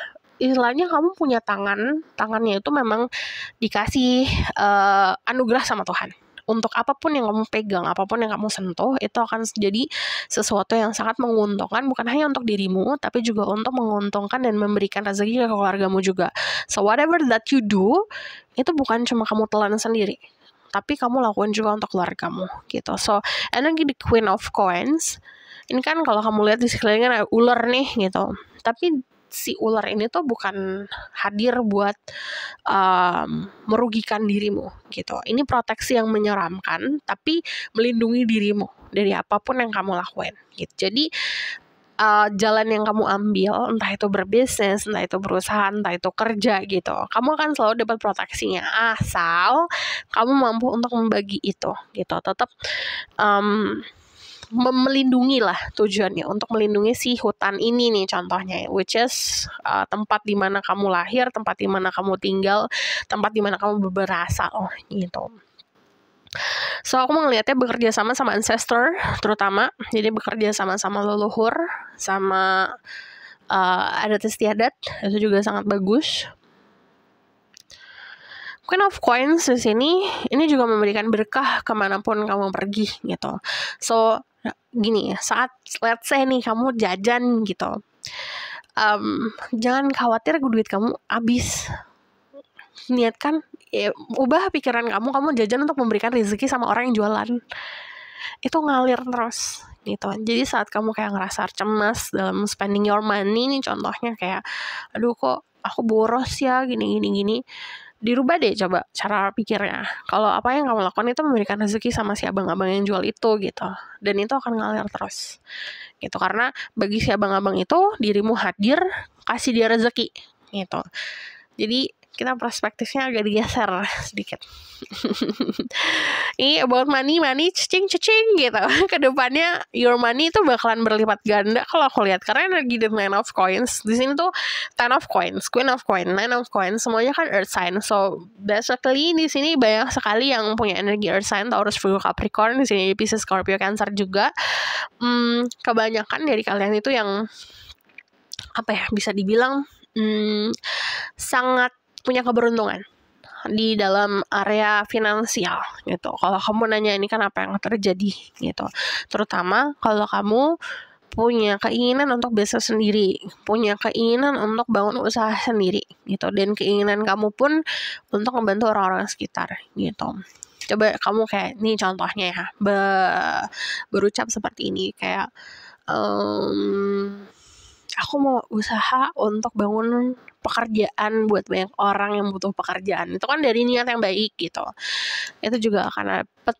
istilahnya kamu punya tangannya itu memang dikasih anugerah sama Tuhan. Untuk apapun yang kamu pegang, apapun yang kamu sentuh, itu akan jadi sesuatu yang sangat menguntungkan, bukan hanya untuk dirimu, tapi juga untuk menguntungkan dan memberikan rezeki ke keluargamu juga. So whatever that you do, itu bukan cuma kamu telan sendiri, tapi kamu lakukan juga untuk keluargamu gitu. So energi the Queen of Coins ini kan kalau kamu lihat di sekelilingnya ada ular nih gitu, tapi si ular ini tuh bukan hadir buat merugikan dirimu gitu. Ini proteksi yang menyeramkan, tapi melindungi dirimu dari apapun yang kamu lakuin gitu. Jadi jalan yang kamu ambil, entah itu berbisnis, entah itu berusaha, entah itu kerja gitu, kamu akan selalu dapat proteksinya asal kamu mampu untuk membagi itu gitu. Tetap melindungi lah, tujuannya untuk melindungi si hutan ini nih contohnya, which is tempat di mana kamu lahir, tempat di mana kamu tinggal, tempat di mana kamu berasal gitu. So aku melihatnya bekerja sama ancestor terutama, jadi bekerja sama leluhur, sama adat istiadat itu juga sangat bagus. Queen of Coins di sini ini juga memberikan berkah kemanapun kamu pergi gitu. So gini, saat let's say nih kamu jajan gitu, jangan khawatir duit kamu habis. Niatkan ubah pikiran kamu jajan untuk memberikan rezeki sama orang yang jualan, itu ngalir terus gitu. Jadi saat kamu kayak ngerasa cemas dalam spending your money nih, contohnya kayak aduh kok aku boros ya gini, dirubah deh coba cara pikirnya. Kalau apa yang kamu lakukan itu memberikan rezeki sama si abang-abang yang jual itu gitu, dan itu akan ngalir terus gitu. Karena bagi si abang-abang itu dirimu hadir, kasih dia rezeki gitu. Jadi kita perspektifnya agak digeser sedikit. Ini about money cicing gitu. Kedepannya your money itu bakalan berlipat ganda kalau aku lihat, karena energi the Nine of Coins di sini tuh 10 of Coins, Queen of Coins, Nine of Coins, semuanya kan Earth sign. So basically di sini banyak sekali yang punya energi Earth sign, Taurus, Virgo, Capricorn, di sini Pisces, Scorpio, Cancer juga. Kebanyakan dari kalian itu yang apa ya, bisa dibilang sangat punya keberuntungan di dalam area finansial gitu. Kalau kamu nanya ini kan apa yang terjadi gitu, terutama kalau kamu punya keinginan untuk bisnis sendiri, punya keinginan untuk bangun usaha sendiri gitu, dan keinginan kamu pun untuk membantu orang-orang sekitar gitu. Coba kamu kayak nih contohnya ya, berucap seperti ini kayak aku mau usaha untuk bangun pekerjaan buat banyak orang yang butuh pekerjaan. Itu kan dari niat yang baik gitu. Itu juga akan dapat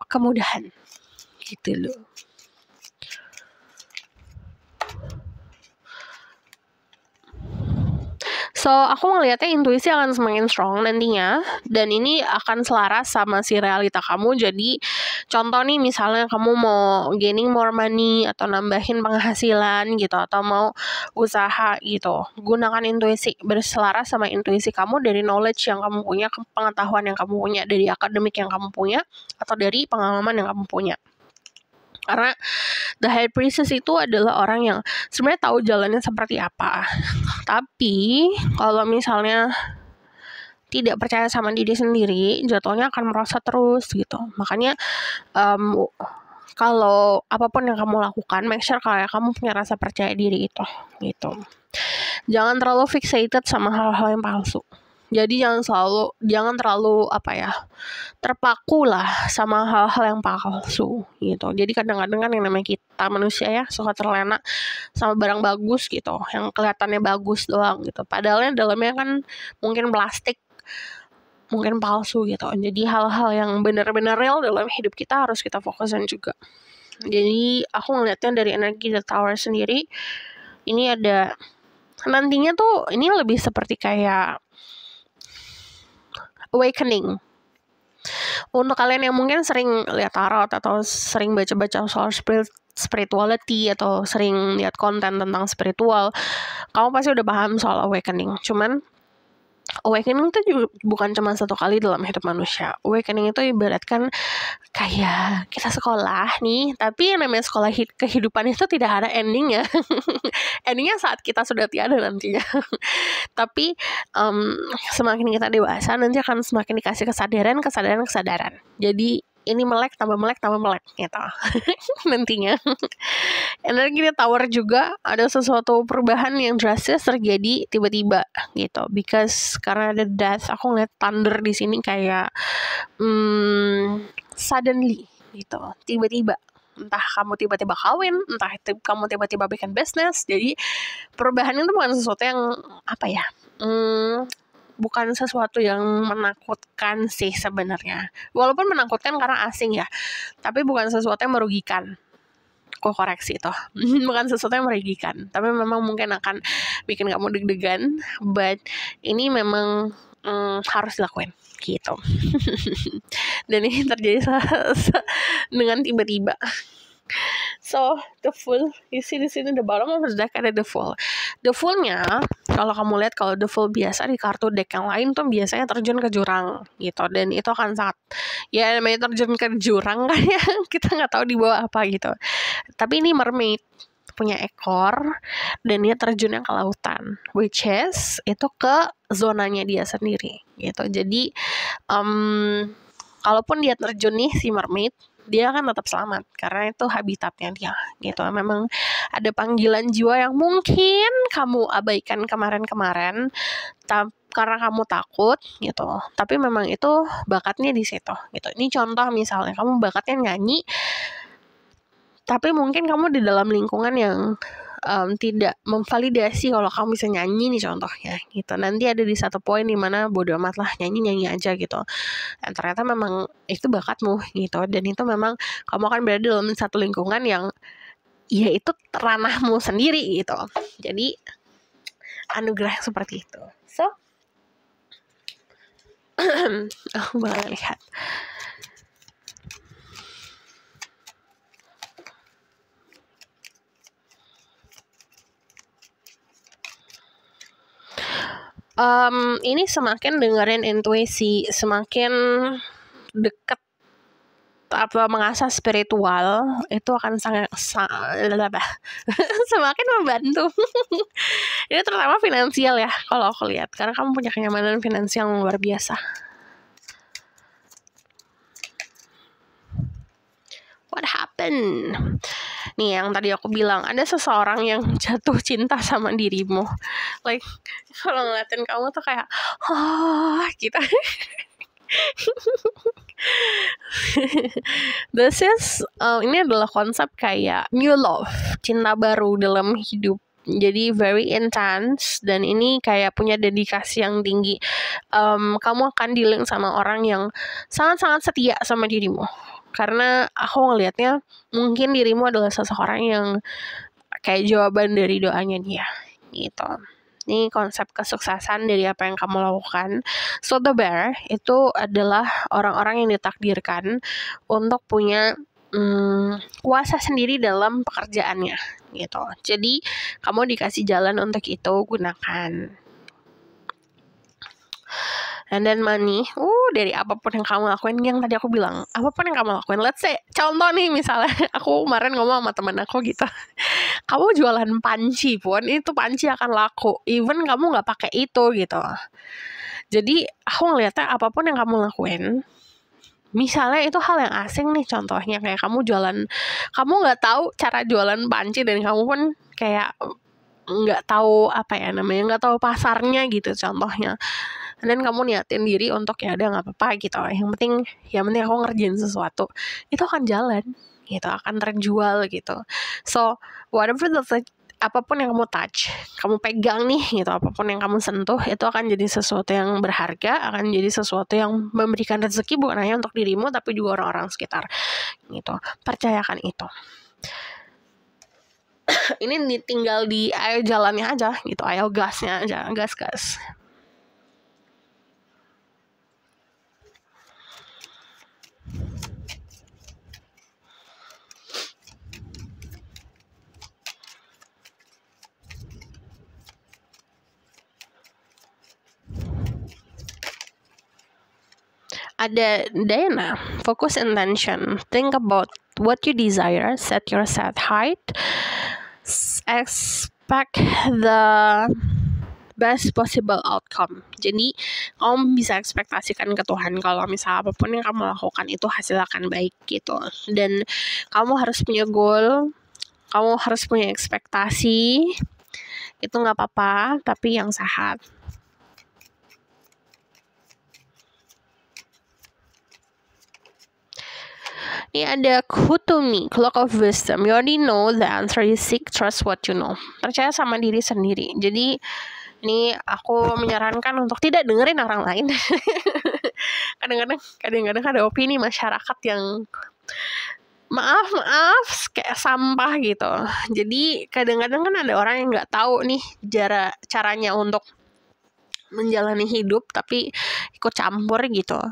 kemudahan gitu loh. So, aku ngelihatnya intuisi akan semakin strong nantinya, dan ini akan selaras sama si realita kamu. Jadi, contoh nih misalnya kamu mau gaining more money atau nambahin penghasilan gitu, atau mau usaha gitu, gunakan intuisi, berselaras sama intuisi kamu dari knowledge yang kamu punya, pengetahuan yang kamu punya, dari akademik yang kamu punya, atau dari pengalaman yang kamu punya. Karena the High Priestess itu adalah orang yang sebenarnya tahu jalannya seperti apa. Tapi kalau misalnya tidak percaya sama diri sendiri, jatuhnya akan merasa terus gitu. Makanya kalau apapun yang kamu lakukan, make sure kayak kamu punya rasa percaya diri itu gitu. Jangan terlalu fixated sama hal-hal yang palsu. Jadi jangan terlalu terpaku lah sama hal-hal yang palsu gitu. Jadi kadang-kadang kan yang namanya kita manusia ya suka terlena sama barang bagus gitu, yang kelihatannya bagus doang gitu, padahal dalamnya kan mungkin plastik, mungkin palsu gitu. Jadi hal-hal yang benar-benar real dalam hidup kita harus kita fokusin juga. Jadi aku ngeliatnya dari energi The Tower sendiri, ini ada nantinya tuh ini lebih seperti kayak awakening. Untuk kalian yang mungkin sering lihat tarot atau sering baca-baca soal spirituality atau sering lihat konten tentang spiritual, kamu pasti udah paham soal awakening. Cuman Awakening itu juga bukan cuma satu kali dalam hidup manusia. Awakening itu ibaratkan kayak kita sekolah nih, tapi yang namanya sekolah kehidupan itu tidak ada endingnya. Endingnya saat kita sudah tiada nantinya. Tapi semakin kita dewasa, nanti akan semakin dikasih kesadaran. Jadi ini melek tambah melek gitu. Nantinya. Energi tower juga ada sesuatu perubahan yang drastis terjadi tiba-tiba gitu. Because karena ada death, aku ngeliat thunder di sini kayak suddenly gitu, tiba-tiba. Entah kamu tiba-tiba kawin, entah kamu tiba-tiba bikin bisnis. Jadi perubahan itu bukan sesuatu yang apa ya? Bukan sesuatu yang menakutkan sih sebenarnya. Walaupun menakutkan karena asing ya, tapi bukan sesuatu yang merugikan. Kok koreksi itu bukan sesuatu yang merugikan, tapi memang mungkin akan bikin kamu deg-degan, but ini memang harus dilakuin gitu. Dan ini terjadi dengan tiba-tiba. So the Fool, you see di sini the bottom of the deck ada the Fool. The Fool-nya, kalau kamu lihat, kalau the Fool biasa di kartu deck yang lain tuh biasanya terjun ke jurang gitu, dan itu akan sangat, ya namanya terjun ke jurang kan ya, kita nggak tahu di bawah apa gitu. Tapi ini mermaid, punya ekor, dan dia terjunnya ke lautan, which is itu ke zonanya dia sendiri gitu. Jadi kalaupun dia terjun nih si mermaid, dia akan tetap selamat karena itu habitatnya dia gitu. Memang ada panggilan jiwa yang mungkin kamu abaikan kemarin-kemarin karena kamu takut gitu, tapi memang itu bakatnya di situ gitu. Ini contoh misalnya kamu bakatnya nyanyi, tapi mungkin kamu di dalam lingkungan yang tidak memvalidasi kalau kamu bisa nyanyi nih contohnya gitu. Nanti ada di satu poin dimana bodo amat lah, nyanyi aja gitu. Dan ternyata memang itu bakatmu gitu. Dan itu memang kamu akan berada dalam satu lingkungan yang ya itu ranahmu sendiri gitu. Jadi anugerah seperti itu. So aku bakal lihat. Ini semakin dengerin intuisi, semakin deket apa mengasah spiritual, itu akan semakin membantu. Ini terutama finansial ya, kalau aku lihat, karena kamu punya kenyamanan finansial yang luar biasa. What happened? Nih yang tadi aku bilang, ada seseorang yang jatuh cinta sama dirimu. Like kalau ngeliatin kamu tuh kayak gitu. This is ini adalah konsep kayak new love, cinta baru dalam hidup. Jadi very intense, dan ini kayak punya dedikasi yang tinggi. Kamu akan dealing sama orang yang sangat-sangat setia sama dirimu. Karena aku ngelihatnya mungkin dirimu adalah seseorang yang kayak jawaban dari doanya dia gitu. Ini konsep kesuksesan dari apa yang kamu lakukan. So the bear itu adalah orang-orang yang ditakdirkan untuk punya kuasa sendiri dalam pekerjaannya gitu. Jadi kamu dikasih jalan untuk itu, gunakan. And then money, dari apapun yang kamu lakuin, yang tadi aku bilang, apapun yang kamu lakuin. Let's say, contoh nih misalnya, aku kemarin ngomong sama teman aku gitu, kamu jualan panci pun, itu panci akan laku, even kamu nggak pakai itu gitu. Jadi aku ngeliatnya apapun yang kamu lakuin, misalnya itu hal yang asing nih, contohnya kayak kamu jualan, kamu nggak tahu cara jualan panci, dan kamu pun kayak nggak tahu apa ya namanya, nggak tahu pasarnya gitu contohnya. Dan kamu niatin diri untuk ya udah nggak apa-apa gitu. Yang penting aku ngerjain sesuatu, itu akan jalan gitu, akan terjual gitu. So whatever apapun yang kamu touch, kamu pegang nih gitu, apapun yang kamu sentuh, itu akan jadi sesuatu yang berharga, akan jadi sesuatu yang memberikan rezeki bukan hanya untuk dirimu tapi juga orang-orang sekitar gitu. Percayakan itu. Ini tinggal di ayo jalannya aja gitu, ayo gasnya aja, gas. Ada Diana, focus intention, think about what you desire, set your set height, expect the best possible outcome. Jadi kamu bisa ekspektasikan ke Tuhan kalau misalnya apapun yang kamu lakukan itu hasil akan baik gitu. Dan kamu harus punya goal, kamu harus punya ekspektasi. Itu nggak apa-apa, tapi yang sehat. Ini ada Kutumi, Clock of Wisdom. You already know the answer you seek, trust what you know. Percaya sama diri sendiri. Jadi ini aku menyarankan untuk tidak dengerin orang lain. Kadang-kadang ada opini masyarakat yang maaf kayak sampah gitu. Jadi kadang-kadang kan ada orang yang nggak tahu nih caranya untuk menjalani hidup tapi ikut campur gitu.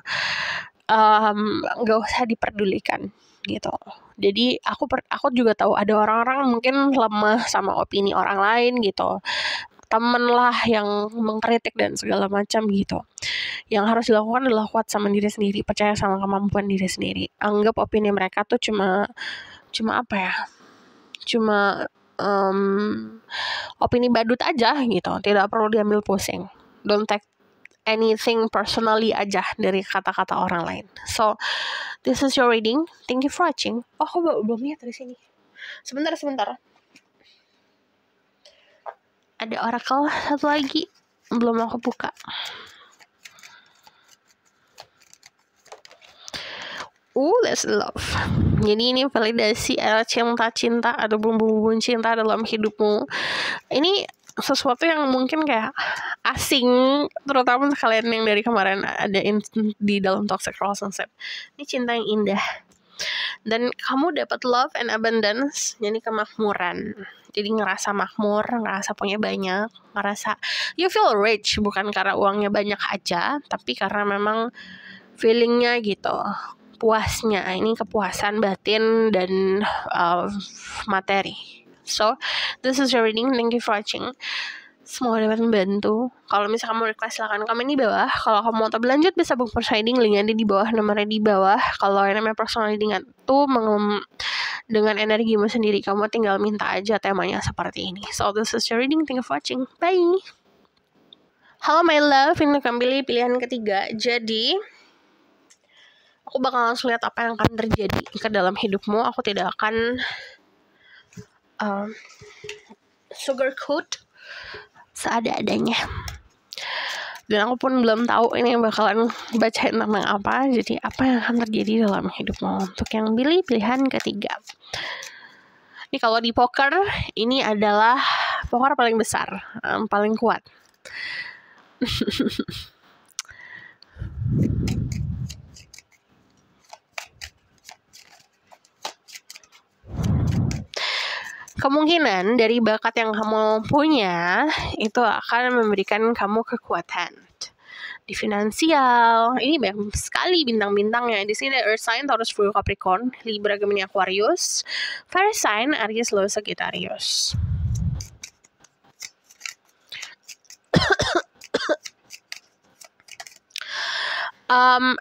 Nggak usah diperdulikan gitu. Jadi aku juga tahu ada orang-orang mungkin lemah sama opini orang lain gitu, temen lah yang mengkritik dan segala macam gitu. Yang harus dilakukan adalah kuat sama diri sendiri, percaya sama kemampuan diri sendiri. Anggap opini mereka tuh cuma apa ya, cuma opini badut aja gitu, tidak perlu diambil pusing. Don't take anything personally aja dari kata-kata orang lain. So, this is your reading. Thank you for watching. Oh, aku belum lihat dari sini. Sebentar. Ada oracle satu lagi. Belum aku buka. That's love. Jadi ini validasi cinta atau bumbu-bumbu cinta dalam hidupmu. Ini sesuatu yang mungkin kayak asing, terutama kalian yang dari kemarin ada di dalam toxic relationship. Ini cinta yang indah. Dan kamu dapat love and abundance, jadi kemakmuran. Jadi ngerasa makmur, ngerasa punya banyak, ngerasa you feel rich, bukan karena uangnya banyak aja, tapi karena memang feelingnya gitu, puasnya. Ini kepuasan batin dan materi. So, this is your reading. Thank you for watching. Semoga dapat membantu. Kalau misalnya kamu request, silahkan komen di bawah. Kalau kamu mau berlanjut bisa book personal reading, linknya ada di bawah, nomornya di bawah. Kalau yang namanya personal reading itu dengan energimu sendiri, kamu tinggal minta aja temanya seperti ini. So, this is your reading. Thank you for watching. Bye. Halo my love, ini akan pilih pilihan ketiga. Jadi aku bakal langsung lihat apa yang akan terjadi ke dalam hidupmu. Aku tidak akan sugarcoat seada-adanya. Dan aku pun belum tahu ini yang bakalan bacain tentang apa. Jadi apa yang akan terjadi dalam hidupmu. Untuk yang pilih pilihan ketiga. Ini kalau di poker, ini adalah poker paling besar, paling kuat. Kemungkinan dari bakat yang kamu punya itu akan memberikan kamu kekuatan di finansial. Ini banyak sekali bintang-bintangnya. Di sini ada Earth sign, Taurus, Virgo, Capricorn, Libra, Gemini, Aquarius, Fire sign, Aries, Leo, Sagittarius.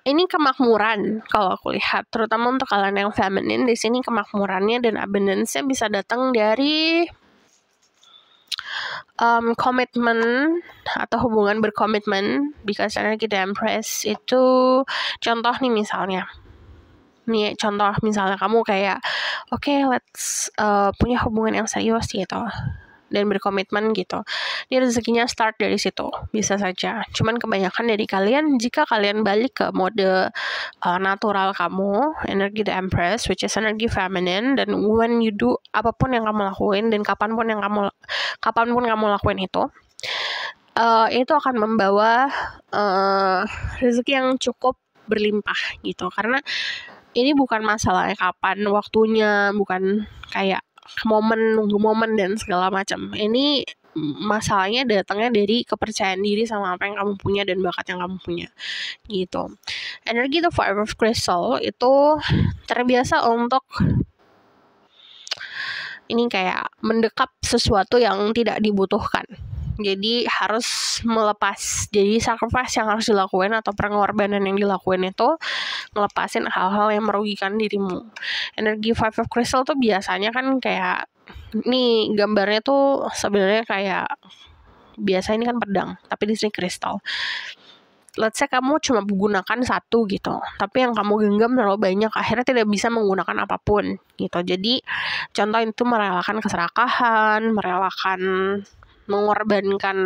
Ini kemakmuran kalau aku lihat, terutama untuk kalian yang feminine. Di sini kemakmurannya dan abundance-nya bisa datang dari komitmen atau hubungan berkomitmen. Because energy the Empress itu contoh nih misalnya. Nih contoh misalnya kamu kayak okay, let's punya hubungan yang serius gitu dan berkomitmen gitu. Ini rezekinya start dari situ, bisa saja. Cuman kebanyakan dari kalian, jika kalian balik ke mode natural kamu, energi the Empress, which is energi feminine, dan when you do apapun yang kamu lakuin dan kapanpun kamu lakuin itu akan membawa rezeki yang cukup berlimpah gitu. Karena ini bukan masalahnya kapan waktunya, bukan kayak nunggu momen dan segala macam. Ini masalahnya datangnya dari kepercayaan diri sama apa yang kamu punya dan bakat yang kamu punya gitu. Energi the Five of Crystal itu terbiasa untuk ini kayak mendekap sesuatu yang tidak dibutuhkan Jadi harus melepas. Jadi sacrifice yang harus dilakuin atau pengorbanan yang dilakuin itu ngelepasin hal-hal yang merugikan dirimu. Energi Five of Crystal tuh biasanya kan kayak, nih gambarnya tuh sebenarnya kayak, biasa ini kan pedang, tapi di sini kristal. Let's say kamu cuma menggunakan satu gitu, tapi yang kamu genggam terlalu banyak, akhirnya tidak bisa menggunakan apapun gitu. Jadi contoh itu merelakan keserakahan, mengorbankan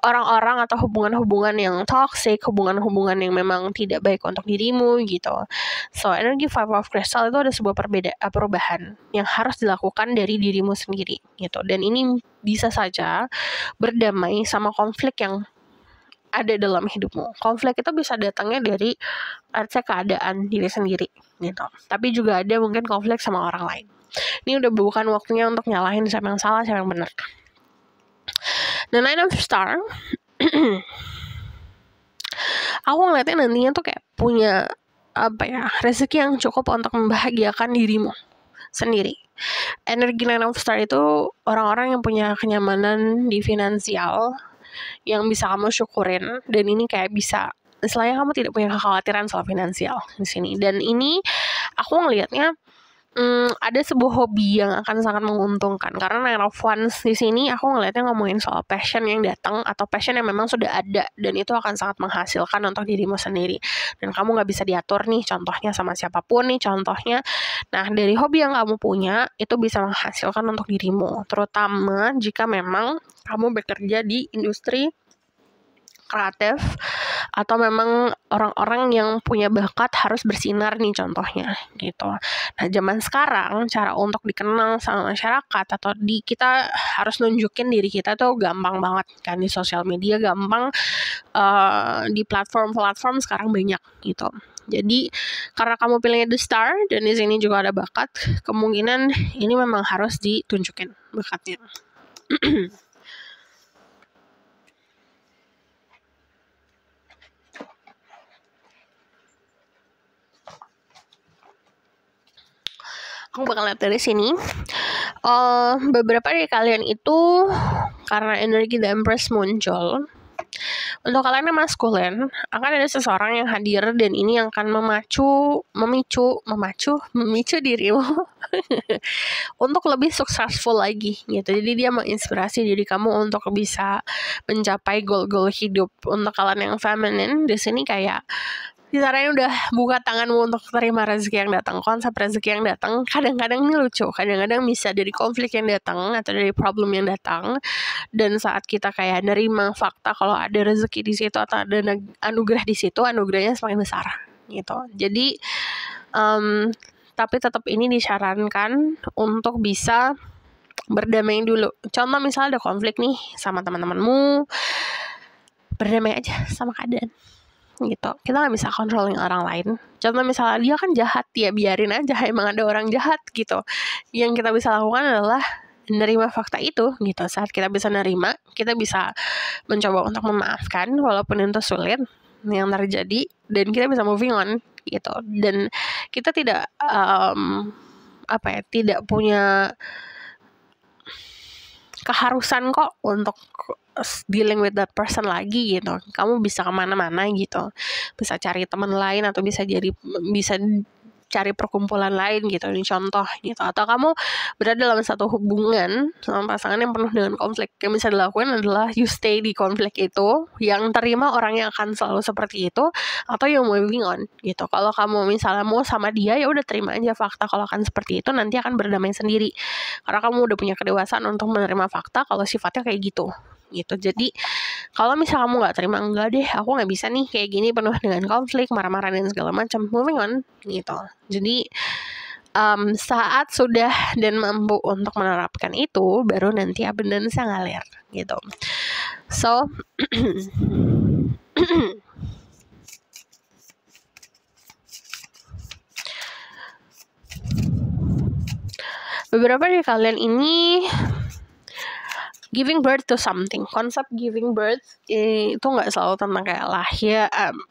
orang-orang atau hubungan-hubungan yang toxic, hubungan-hubungan yang memang tidak baik untuk dirimu gitu. So, energi Five of Crystal itu ada sebuah perubahan yang harus dilakukan dari dirimu sendiri gitu. Dan ini bisa saja berdamai sama konflik yang ada dalam hidupmu. Konflik itu bisa datangnya dari keadaan diri sendiri gitu. Tapi juga ada mungkin konflik sama orang lain. Ini udah bukan waktunya untuk nyalahin siapa yang salah, siapa yang benar. The Nine of Star, aku ngeliatnya nantinya tuh kayak punya rezeki yang cukup untuk membahagiakan dirimu sendiri. Energi Nine of Star itu orang-orang yang punya kenyamanan di finansial yang bisa kamu syukurin, dan ini kayak bisa, istilahnya kamu tidak punya kekhawatiran soal finansial di sini. Dan ini aku ngelihatnya ada sebuah hobi yang akan sangat menguntungkan, karena Nine of Wands di sini aku ngelihatnya ngomongin soal passion yang datang atau passion yang memang sudah ada, dan itu akan sangat menghasilkan untuk dirimu sendiri, dan kamu nggak bisa diatur nih contohnya sama siapapun nih contohnya. Nah, dari hobi yang kamu punya itu bisa menghasilkan untuk dirimu, terutama jika memang kamu bekerja di industri kreatif atau memang orang-orang yang punya bakat harus bersinar nih contohnya gitu. Nah, zaman sekarang cara untuk dikenal sama masyarakat atau kita harus nunjukin diri kita tuh gampang banget kan, di sosial media gampang, di platform-platform sekarang banyak gitu. Jadi karena kamu pilihnya The Star dan di sini juga ada bakat, kemungkinan ini memang harus ditunjukin bakatnya. Aku bakal lihat dari sini. Beberapa dari kalian itu karena energi The Empress muncul, untuk kalian yang maskulin akan ada seseorang yang hadir, dan ini yang akan memicu dirimu untuk lebih successful lagi gitu. Jadi dia menginspirasi diri kamu untuk bisa mencapai goal-goal hidup. Untuk kalian yang feminine di sini kayak caranya udah buka tanganmu untuk terima rezeki yang datang. Konsep rezeki yang datang kadang-kadang ini lucu, kadang-kadang bisa dari konflik yang datang atau dari problem yang datang, dan saat kita kayak nerima fakta kalau ada rezeki di situ atau ada anugerah di situ, anugerahnya semakin besar gitu. Jadi tapi tetap ini disarankan untuk bisa berdamai dulu. Contoh misalnya ada konflik nih sama teman-temanmu, berdamai aja sama keadaan gitu. Kita nggak bisa controlling orang lain. Contoh misalnya dia kan jahat, ya biarin aja, emang ada orang jahat gitu. Yang kita bisa lakukan adalah menerima fakta itu gitu. Saat kita bisa nerima, kita bisa mencoba untuk memaafkan walaupun itu sulit yang terjadi, dan kita bisa moving on gitu. Dan kita tidak tidak punya keharusan kok untuk dealing with that person lagi gitu. Kamu bisa kemana-mana gitu, bisa cari teman lain atau bisa cari perkumpulan lain gitu, ini contoh gitu. Atau kamu berada dalam satu hubungan sama pasangan yang penuh dengan konflik, yang bisa dilakukan adalah you stay di konflik itu, yang terima orang yang akan selalu seperti itu, atau you moving on gitu. Kalau kamu misalnya mau sama dia, ya udah terima aja fakta kalau akan seperti itu, nanti akan berdamai sendiri karena kamu udah punya kedewasaan untuk menerima fakta kalau sifatnya kayak gitu. Jadi kalau misalnya kamu nggak terima, enggak deh, aku nggak bisa nih kayak gini penuh dengan konflik, marah-marah dan segala macam, moving on gitu. Jadi saat sudah dan mampu untuk menerapkan itu, baru nanti abundance ngalir gitu. So beberapa dari kalian ini giving birth to something. Konsep giving birth itu nggak selalu tentang kayak lahir,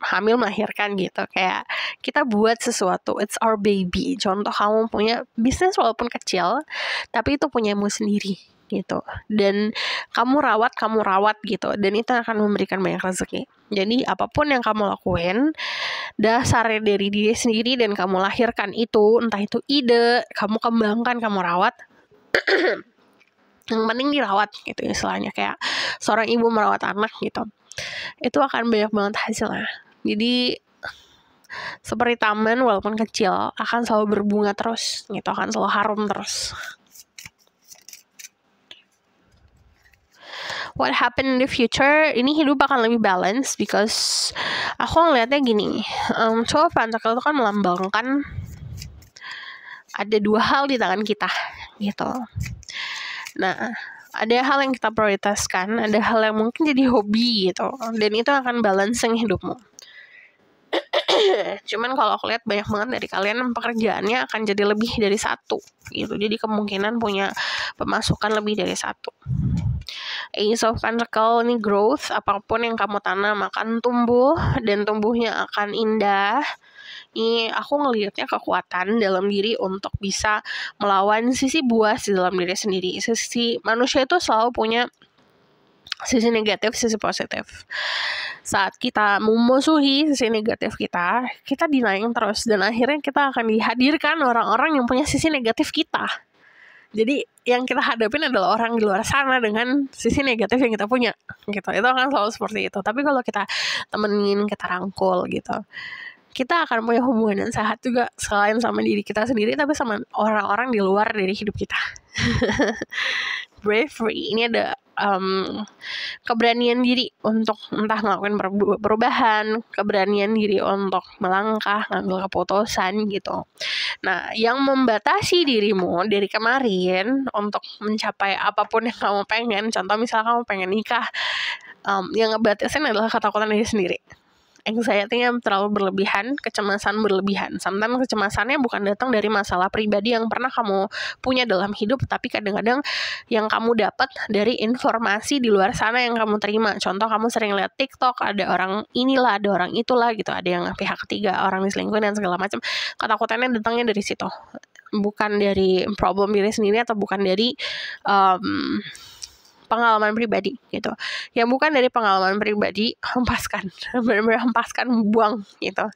hamil, melahirkan gitu. Kayak kita buat sesuatu, it's our baby. Contoh kamu punya bisnis walaupun kecil, tapi itu punyamu sendiri gitu, dan kamu rawat gitu, dan itu akan memberikan banyak rezeki. Jadi apapun yang kamu lakuin, dasarnya dari diri sendiri dan kamu lahirkan itu, entah itu ide, kamu kembangkan, kamu rawat, yang penting dirawat gitu istilahnya, kayak seorang ibu merawat anak gitu, itu akan banyak banget hasilnya. Jadi seperti taman walaupun kecil akan selalu berbunga terus gitu, akan selalu harum terus. What happen in the future, ini hidup akan lebih balance because aku ngeliatnya gini, Two of Pentacles itu kan melambangkan ada dua hal di tangan kita gitu. Nah, ada hal yang kita prioritaskan, ada hal yang mungkin jadi hobi gitu, dan itu akan balancing hidupmu. Cuman kalau aku lihat banyak banget dari kalian pekerjaannya akan jadi lebih dari satu gitu, jadi kemungkinan punya pemasukan lebih dari satu. Ace of Pentacles ini growth, apapun yang kamu tanam akan tumbuh dan tumbuhnya akan indah. Ini aku ngelihatnya kekuatan dalam diri untuk bisa melawan sisi buas di dalam diri sendiri. Sisi manusia itu selalu punya sisi negatif, sisi positif. Saat kita memusuhi sisi negatif kita denying terus, dan akhirnya kita akan dihadirkan orang-orang yang punya sisi negatif kita. Jadi yang kita hadapin adalah orang di luar sana dengan sisi negatif yang kita punya gitu. Itu akan selalu seperti itu. Tapi kalau kita temenin, kita rangkul gitu, kita akan punya hubungan yang sehat juga, selain sama diri kita sendiri tapi sama orang-orang di luar dari hidup kita. Bravery, ini ada keberanian diri untuk entah ngelakuin perubahan, keberanian diri untuk melangkah, ngambil keputusan gitu. Nah, yang membatasi dirimu dari kemarin untuk mencapai apapun yang kamu pengen, contoh misalnya kamu pengen nikah, yang ngebatasin adalah ketakutan diri sendiri. Anxiety-nya terlalu berlebihan, kecemasan berlebihan. Sometimes kecemasannya bukan datang dari masalah pribadi yang pernah kamu punya dalam hidup, tapi kadang-kadang yang kamu dapat dari informasi di luar sana yang kamu terima. Contoh, kamu sering lihat TikTok, ada orang inilah, ada orang itulah gitu, ada yang pihak ketiga, orang diselingkuhin dan segala macam. Ketakutannya datangnya dari situ, bukan dari problem diri sendiri atau bukan dari pengalaman pribadi gitu. Yang bukan dari pengalaman pribadi, hempaskan, benar-benar hempaskan, buang gitu.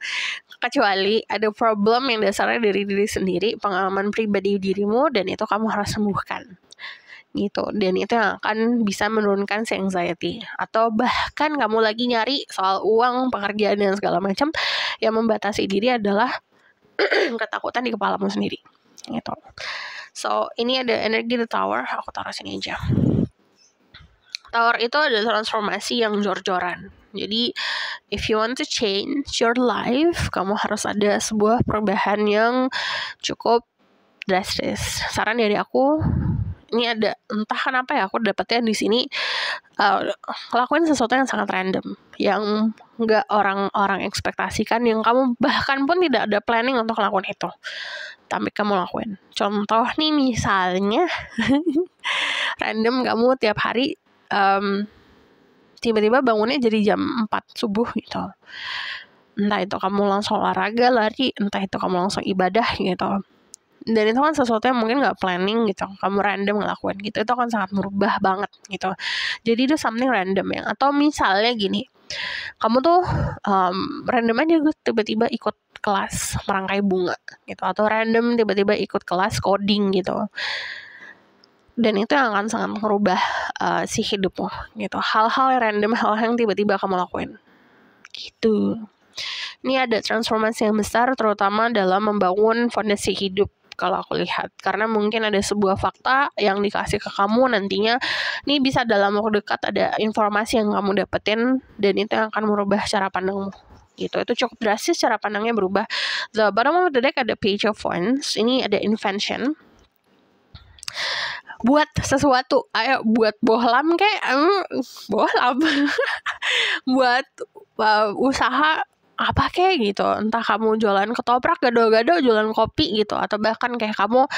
Kecuali ada problem yang dasarnya dari diri sendiri, pengalaman pribadi dirimu, dan itu kamu harus sembuhkan gitu. Dan itu yang akan bisa menurunkan si anxiety. Atau bahkan kamu lagi nyari soal uang, pekerjaan dan segala macam, yang membatasi diri adalah ketakutan di kepalamu sendiri gitu. So, ini ada energi the tower, aku taruh sini aja. Tower itu ada transformasi yang jor-joran. Jadi, if you want to change your life, kamu harus ada sebuah perubahan yang cukup drastis. Saran dari aku, ini ada, entah kenapa ya aku dapetnya di sini, lakuin sesuatu yang sangat random, yang nggak orang-orang ekspektasikan, yang kamu bahkan pun tidak ada planning untuk lakukan itu, tapi kamu lakuin. Contoh nih, misalnya random kamu tiap hari tiba-tiba bangunnya jadi jam 4 subuh gitu. Entah itu kamu langsung olahraga, lari, entah itu kamu langsung ibadah gitu. Dan itu kan sesuatu yang mungkin gak planning gitu, kamu random ngelakuin gitu, itu akan sangat merubah banget gitu. Jadi itu something random ya. Atau misalnya gini, kamu tuh random aja tiba-tiba ikut kelas merangkai bunga gitu, atau random tiba-tiba ikut kelas coding gitu. Dan itu yang akan sangat merubah si hidupmu gitu. Hal-hal yang random, hal-hal yang tiba-tiba kamu lakuin gitu. Ini ada transformasi yang besar, terutama dalam membangun fondasi hidup kalau aku lihat. Karena mungkin ada sebuah fakta yang dikasih ke kamu nantinya, ini bisa dalam waktu dekat ada informasi yang kamu dapetin, dan itu yang akan merubah cara pandangmu gitu. Itu cukup drastis, cara pandangnya berubah. The bottom of the deck ada Page of Wands, ini ada invention. Buat sesuatu, ayo buat bohlam kayak bohlam buat usaha apa kayak gitu, entah kamu jualan ketoprak, gado-gado, jualan kopi gitu, atau bahkan kayak kamu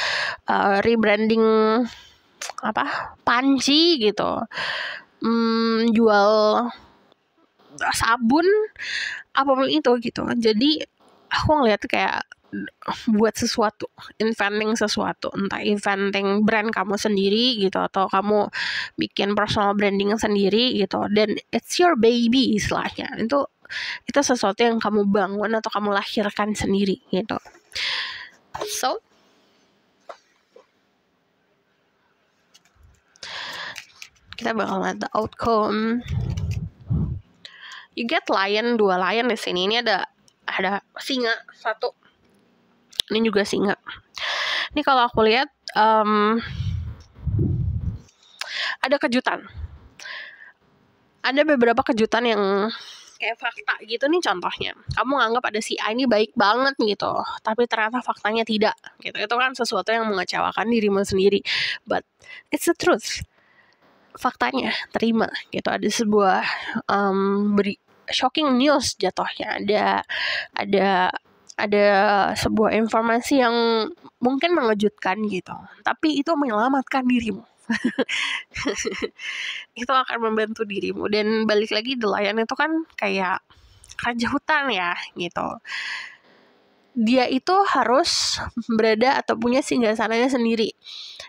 rebranding panci gitu, jual sabun, apapun itu gitu. Jadi aku ngeliat kayak buat sesuatu, inventing sesuatu, entah inventing brand kamu sendiri gitu, atau kamu bikin personal branding sendiri gitu, dan it's your baby istilahnya. Itu sesuatu yang kamu bangun atau kamu lahirkan sendiri gitu. So kita bakal lihat the outcome. You get lion, 2 lion di sini. Ini ada singa 1. Ini juga singa. Ini kalau aku lihat ada kejutan. Ada beberapa kejutan yang kayak fakta gitu nih contohnya. Kamu nganggap ada si A ini baik banget gitu, tapi ternyata faktanya tidak gitu. Itu kan sesuatu yang mengecewakan dirimu sendiri. But it's the truth. Faktanya terima gitu. Ada sebuah shocking news jatuhnya. Ada sebuah informasi yang mungkin mengejutkan gitu, tapi itu menyelamatkan dirimu. Itu akan membantu dirimu. Dan balik lagi, the lion itu kan kayak raja hutan ya gitu. Dia itu harus berada atau punya singgasananya sendiri.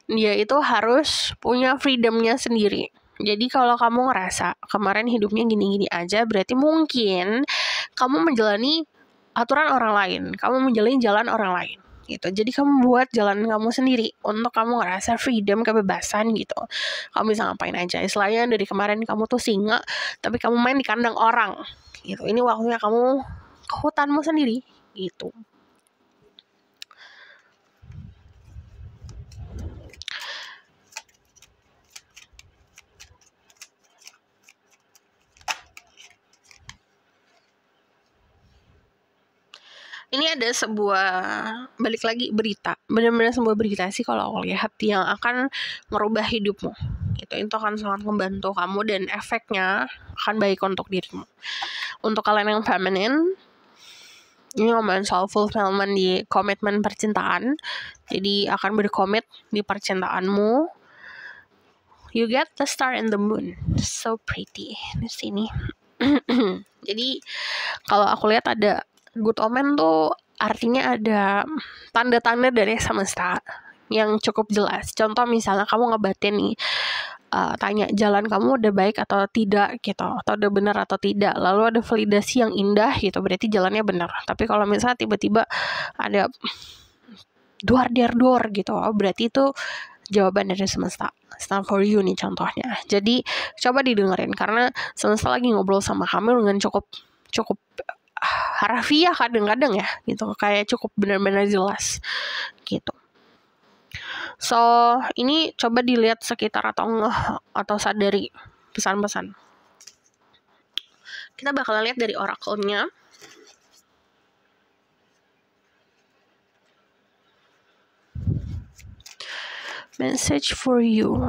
Dia itu harus punya freedomnya sendiri. Jadi kalau kamu ngerasa kemarin hidupnya gini-gini aja, berarti mungkin kamu menjalani aturan orang lain, kamu menjalani jalan orang lain gitu. Jadi kamu buat jalan kamu sendiri untuk kamu ngerasa freedom, kebebasan gitu. Kamu bisa ngapain aja. Istilahnya dari kemarin kamu tuh singa, tapi kamu main di kandang orang gitu. Ini waktunya kamu ke hutanmu sendiri gitu. Ini ada sebuah, balik lagi, berita. Benar-benar sebuah berita sih kalau aku lihat, yang akan merubah hidupmu. Itu akan sangat membantu kamu dan efeknya akan baik untuk dirimu. Untuk kalian yang feminine, ini ngomongin soal fulfillment di komitmen percintaan. Jadi akan berkomit di percintaanmu. You get the star and the moon. So pretty di sini. Jadi kalau aku lihat ada good omen tuh artinya ada tanda-tanda dari semesta yang cukup jelas. Contoh misalnya kamu ngebatin nih, tanya jalan kamu udah baik atau tidak gitu, atau udah benar atau tidak, lalu ada validasi yang indah gitu, berarti jalannya benar. Tapi kalau misalnya tiba-tiba ada door gitu, berarti itu jawaban dari semesta. Stand for you nih contohnya. Jadi coba didengerin, karena semesta lagi ngobrol sama kamu dengan cukup harafiah kadang-kadang ya gitu, kayak cukup benar-benar jelas gitu. So ini coba dilihat sekitar atau sadari pesan-pesan. Kita bakal lihat dari oracle-nya. Message for you.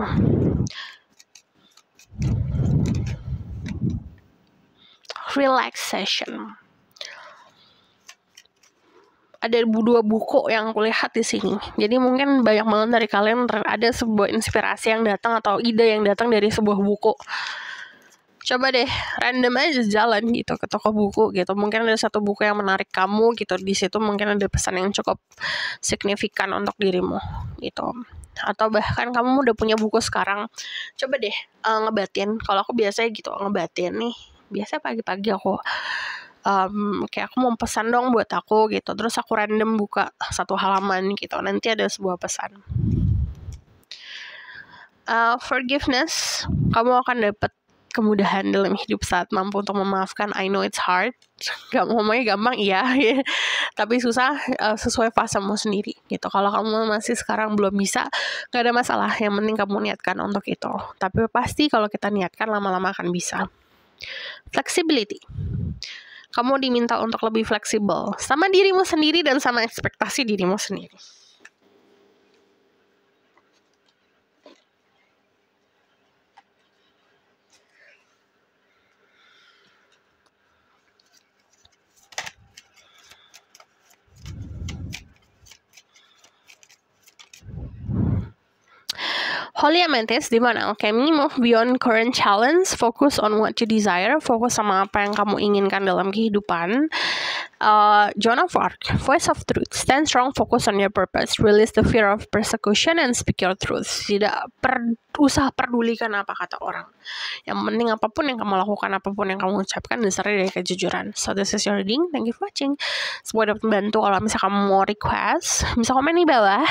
Relaxation. Ada 2 buku yang aku lihat di sini. Jadi mungkin banyak banget dari kalian ada sebuah inspirasi yang datang atau ide yang datang dari sebuah buku. Coba deh random aja jalan gitu ke toko buku gitu. Mungkin ada satu buku yang menarik kamu gitu. Di situ mungkin ada pesan yang cukup signifikan untuk dirimu gitu. Atau bahkan kamu udah punya buku sekarang, coba deh ngebatin. Kalau aku biasanya gitu ngebatin nih. Biasa pagi-pagi aku kayak aku mau pesan dong buat aku gitu, terus aku random buka satu halaman gitu, nanti ada sebuah pesan. Forgiveness, kamu akan dapat kemudahan dalam hidup saat mampu untuk memaafkan. I know it's hard, ngomongnya gampang iya, tapi susah sesuai fasemu sendiri gitu. Kalau kamu masih sekarang belum bisa, gak ada masalah, yang penting kamu niatkan untuk itu. Tapi pasti kalau kita niatkan lama-lama akan bisa. Flexibility, kamu diminta untuk lebih fleksibel sama dirimu sendiri dan sama ekspektasi dirimu sendiri. Holy Amethyst, di mana alchemy, move beyond current challenge, focus on what you desire, fokus sama apa yang kamu inginkan dalam kehidupan. Joan of Arc, voice of truth, stand strong, focus on your purpose, release the fear of persecution, and speak your truth. Tidak usah pedulikan apa kata orang. Yang penting apapun yang kamu lakukan, apapun yang kamu ucapkan, dasarnya dari kejujuran. So this is your reading. Thank you for watching. Semoga dapat membantu. Kalau misalnya kamu mau request, bisa komen di bawah.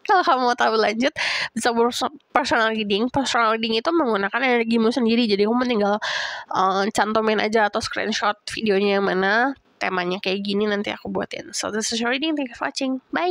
Kalau kamu mau tahu lanjut, bisa personal reading. Personal reading itu menggunakan energimu sendiri. Jadi kamu tinggal cantumin aja atau screenshot videonya yang mana, temanya kayak gini, nanti aku buatin. So this is your reading. Thank you for watching. Bye.